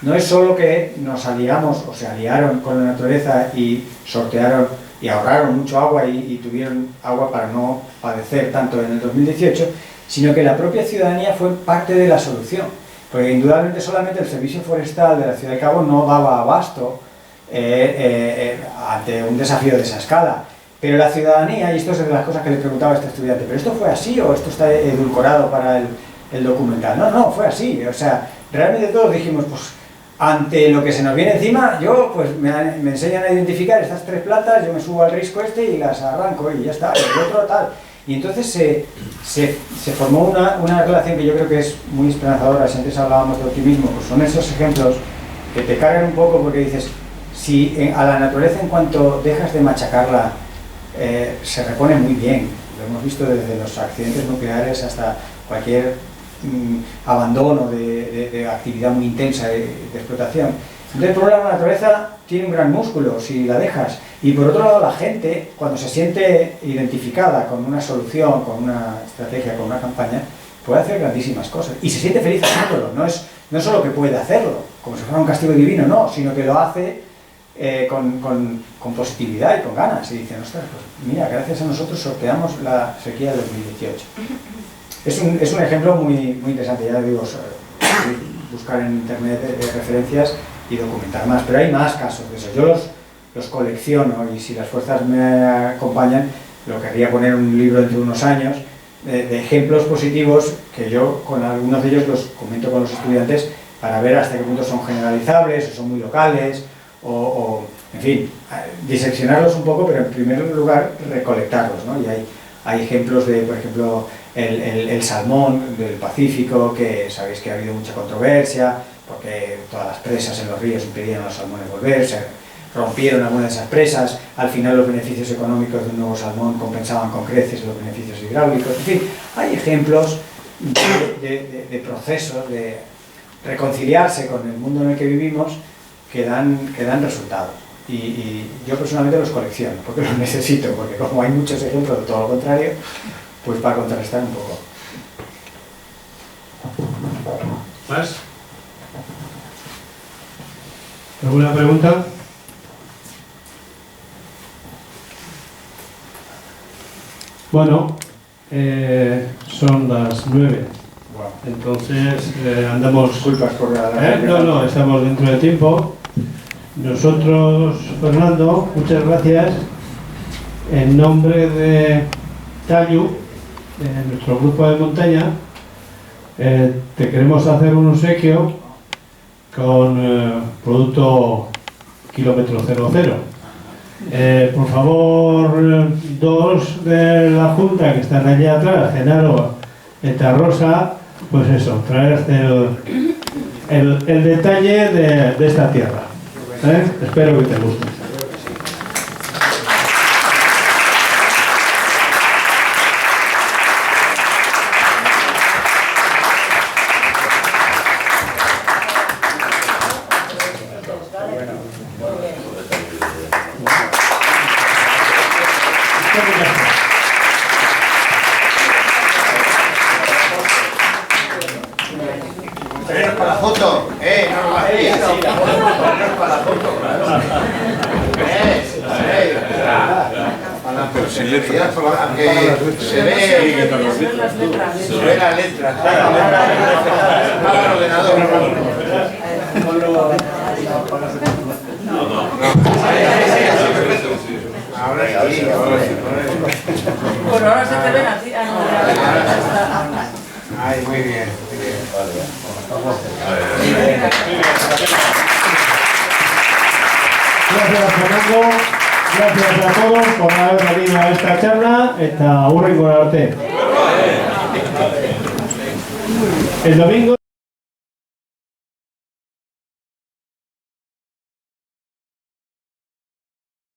no es solo que nos aliamos o se aliaron con la naturaleza y sortearon y ahorraron mucho agua y tuvieron agua para no padecer tanto en el 2018, sino que la propia ciudadanía fue parte de la solución, porque indudablemente solamente el servicio forestal de la Ciudad del Cabo no daba abasto ante un desafío de esa escala, pero la ciudadanía, y esto es de las cosas que le preguntaba a este estudiante, ¿pero esto fue así o esto está edulcorado para el documental? No, fue así, o sea, realmente todos dijimos, pues ante lo que se nos viene encima, yo pues me enseñan a identificar estas tres plantas, yo me subo al risco este y las arranco y ya está, y el otro tal. Y entonces se formó una relación que yo creo que es muy esperanzadora. Si antes hablábamos de optimismo, pues son esos ejemplos que te cargan un poco, porque dices, si a la naturaleza en cuanto dejas de machacarla se repone muy bien. Lo hemos visto desde los accidentes nucleares hasta cualquier abandono de actividad muy intensa de explotación. Entonces, por un lado, la naturaleza tiene un gran músculo si la dejas, y por otro lado, la gente, cuando se siente identificada con una solución, con una estrategia, con una campaña, puede hacer grandísimas cosas y se siente feliz haciéndolo. No es solo que puede hacerlo como si fuera un castigo divino, no, sino que lo hace con positividad y con ganas, y dicen, ostras, pues mira, gracias a nosotros sorteamos la sequía del 2018. Es un ejemplo muy interesante. Ya digo, buscar en internet referencias y documentar más, pero hay más casos de eso. Yo los colecciono, y si las fuerzas me acompañan, lo querría poner en un libro dentro de unos años de ejemplos positivos, que yo con algunos de ellos los comento con los estudiantes para ver hasta qué punto son generalizables o son muy locales, o en fin, diseccionarlos un poco, pero en primer lugar recolectarlos, ¿no? Y hay ejemplos de, por ejemplo, el salmón del Pacífico, que sabéis que ha habido mucha controversia porque todas las presas en los ríos impedían a los salmones volverse. rompieron algunas de esas presas, al final los beneficios económicos de un nuevo salmón compensaban con creces los beneficios hidráulicos. En fin, hay ejemplos de procesos de reconciliarse con el mundo en el que vivimos que dan resultados. Y yo personalmente los colecciono, porque los necesito, porque como hay muchos ejemplos de todo lo contrario, pues para contrastar un poco. ¿Más? ¿Alguna pregunta? Bueno, son las 9. Bueno, Entonces andamos... disculpas por la... No, estamos dentro de tiempo. Nosotros, Fernando, muchas gracias. En nombre de Tallu, de nuestro grupo de montaña, te queremos hacer un obsequio con producto kilómetro 00. Por favor, dos de la Junta que están allí atrás, Genaro, eta Rosa, pues eso, traer el detalle de esta tierra. Espero que te guste. Para la foto, no lo hacéis. Para la foto, pero sin letras, aunque se ve las letras. Para el ordenador. Ahora sí. Bueno, ahora se te ven así. Ay, muy bien. Gracias, Fernando. Gracias a todos por haber venido a esta charla. Eta hurrengo arte. El domingo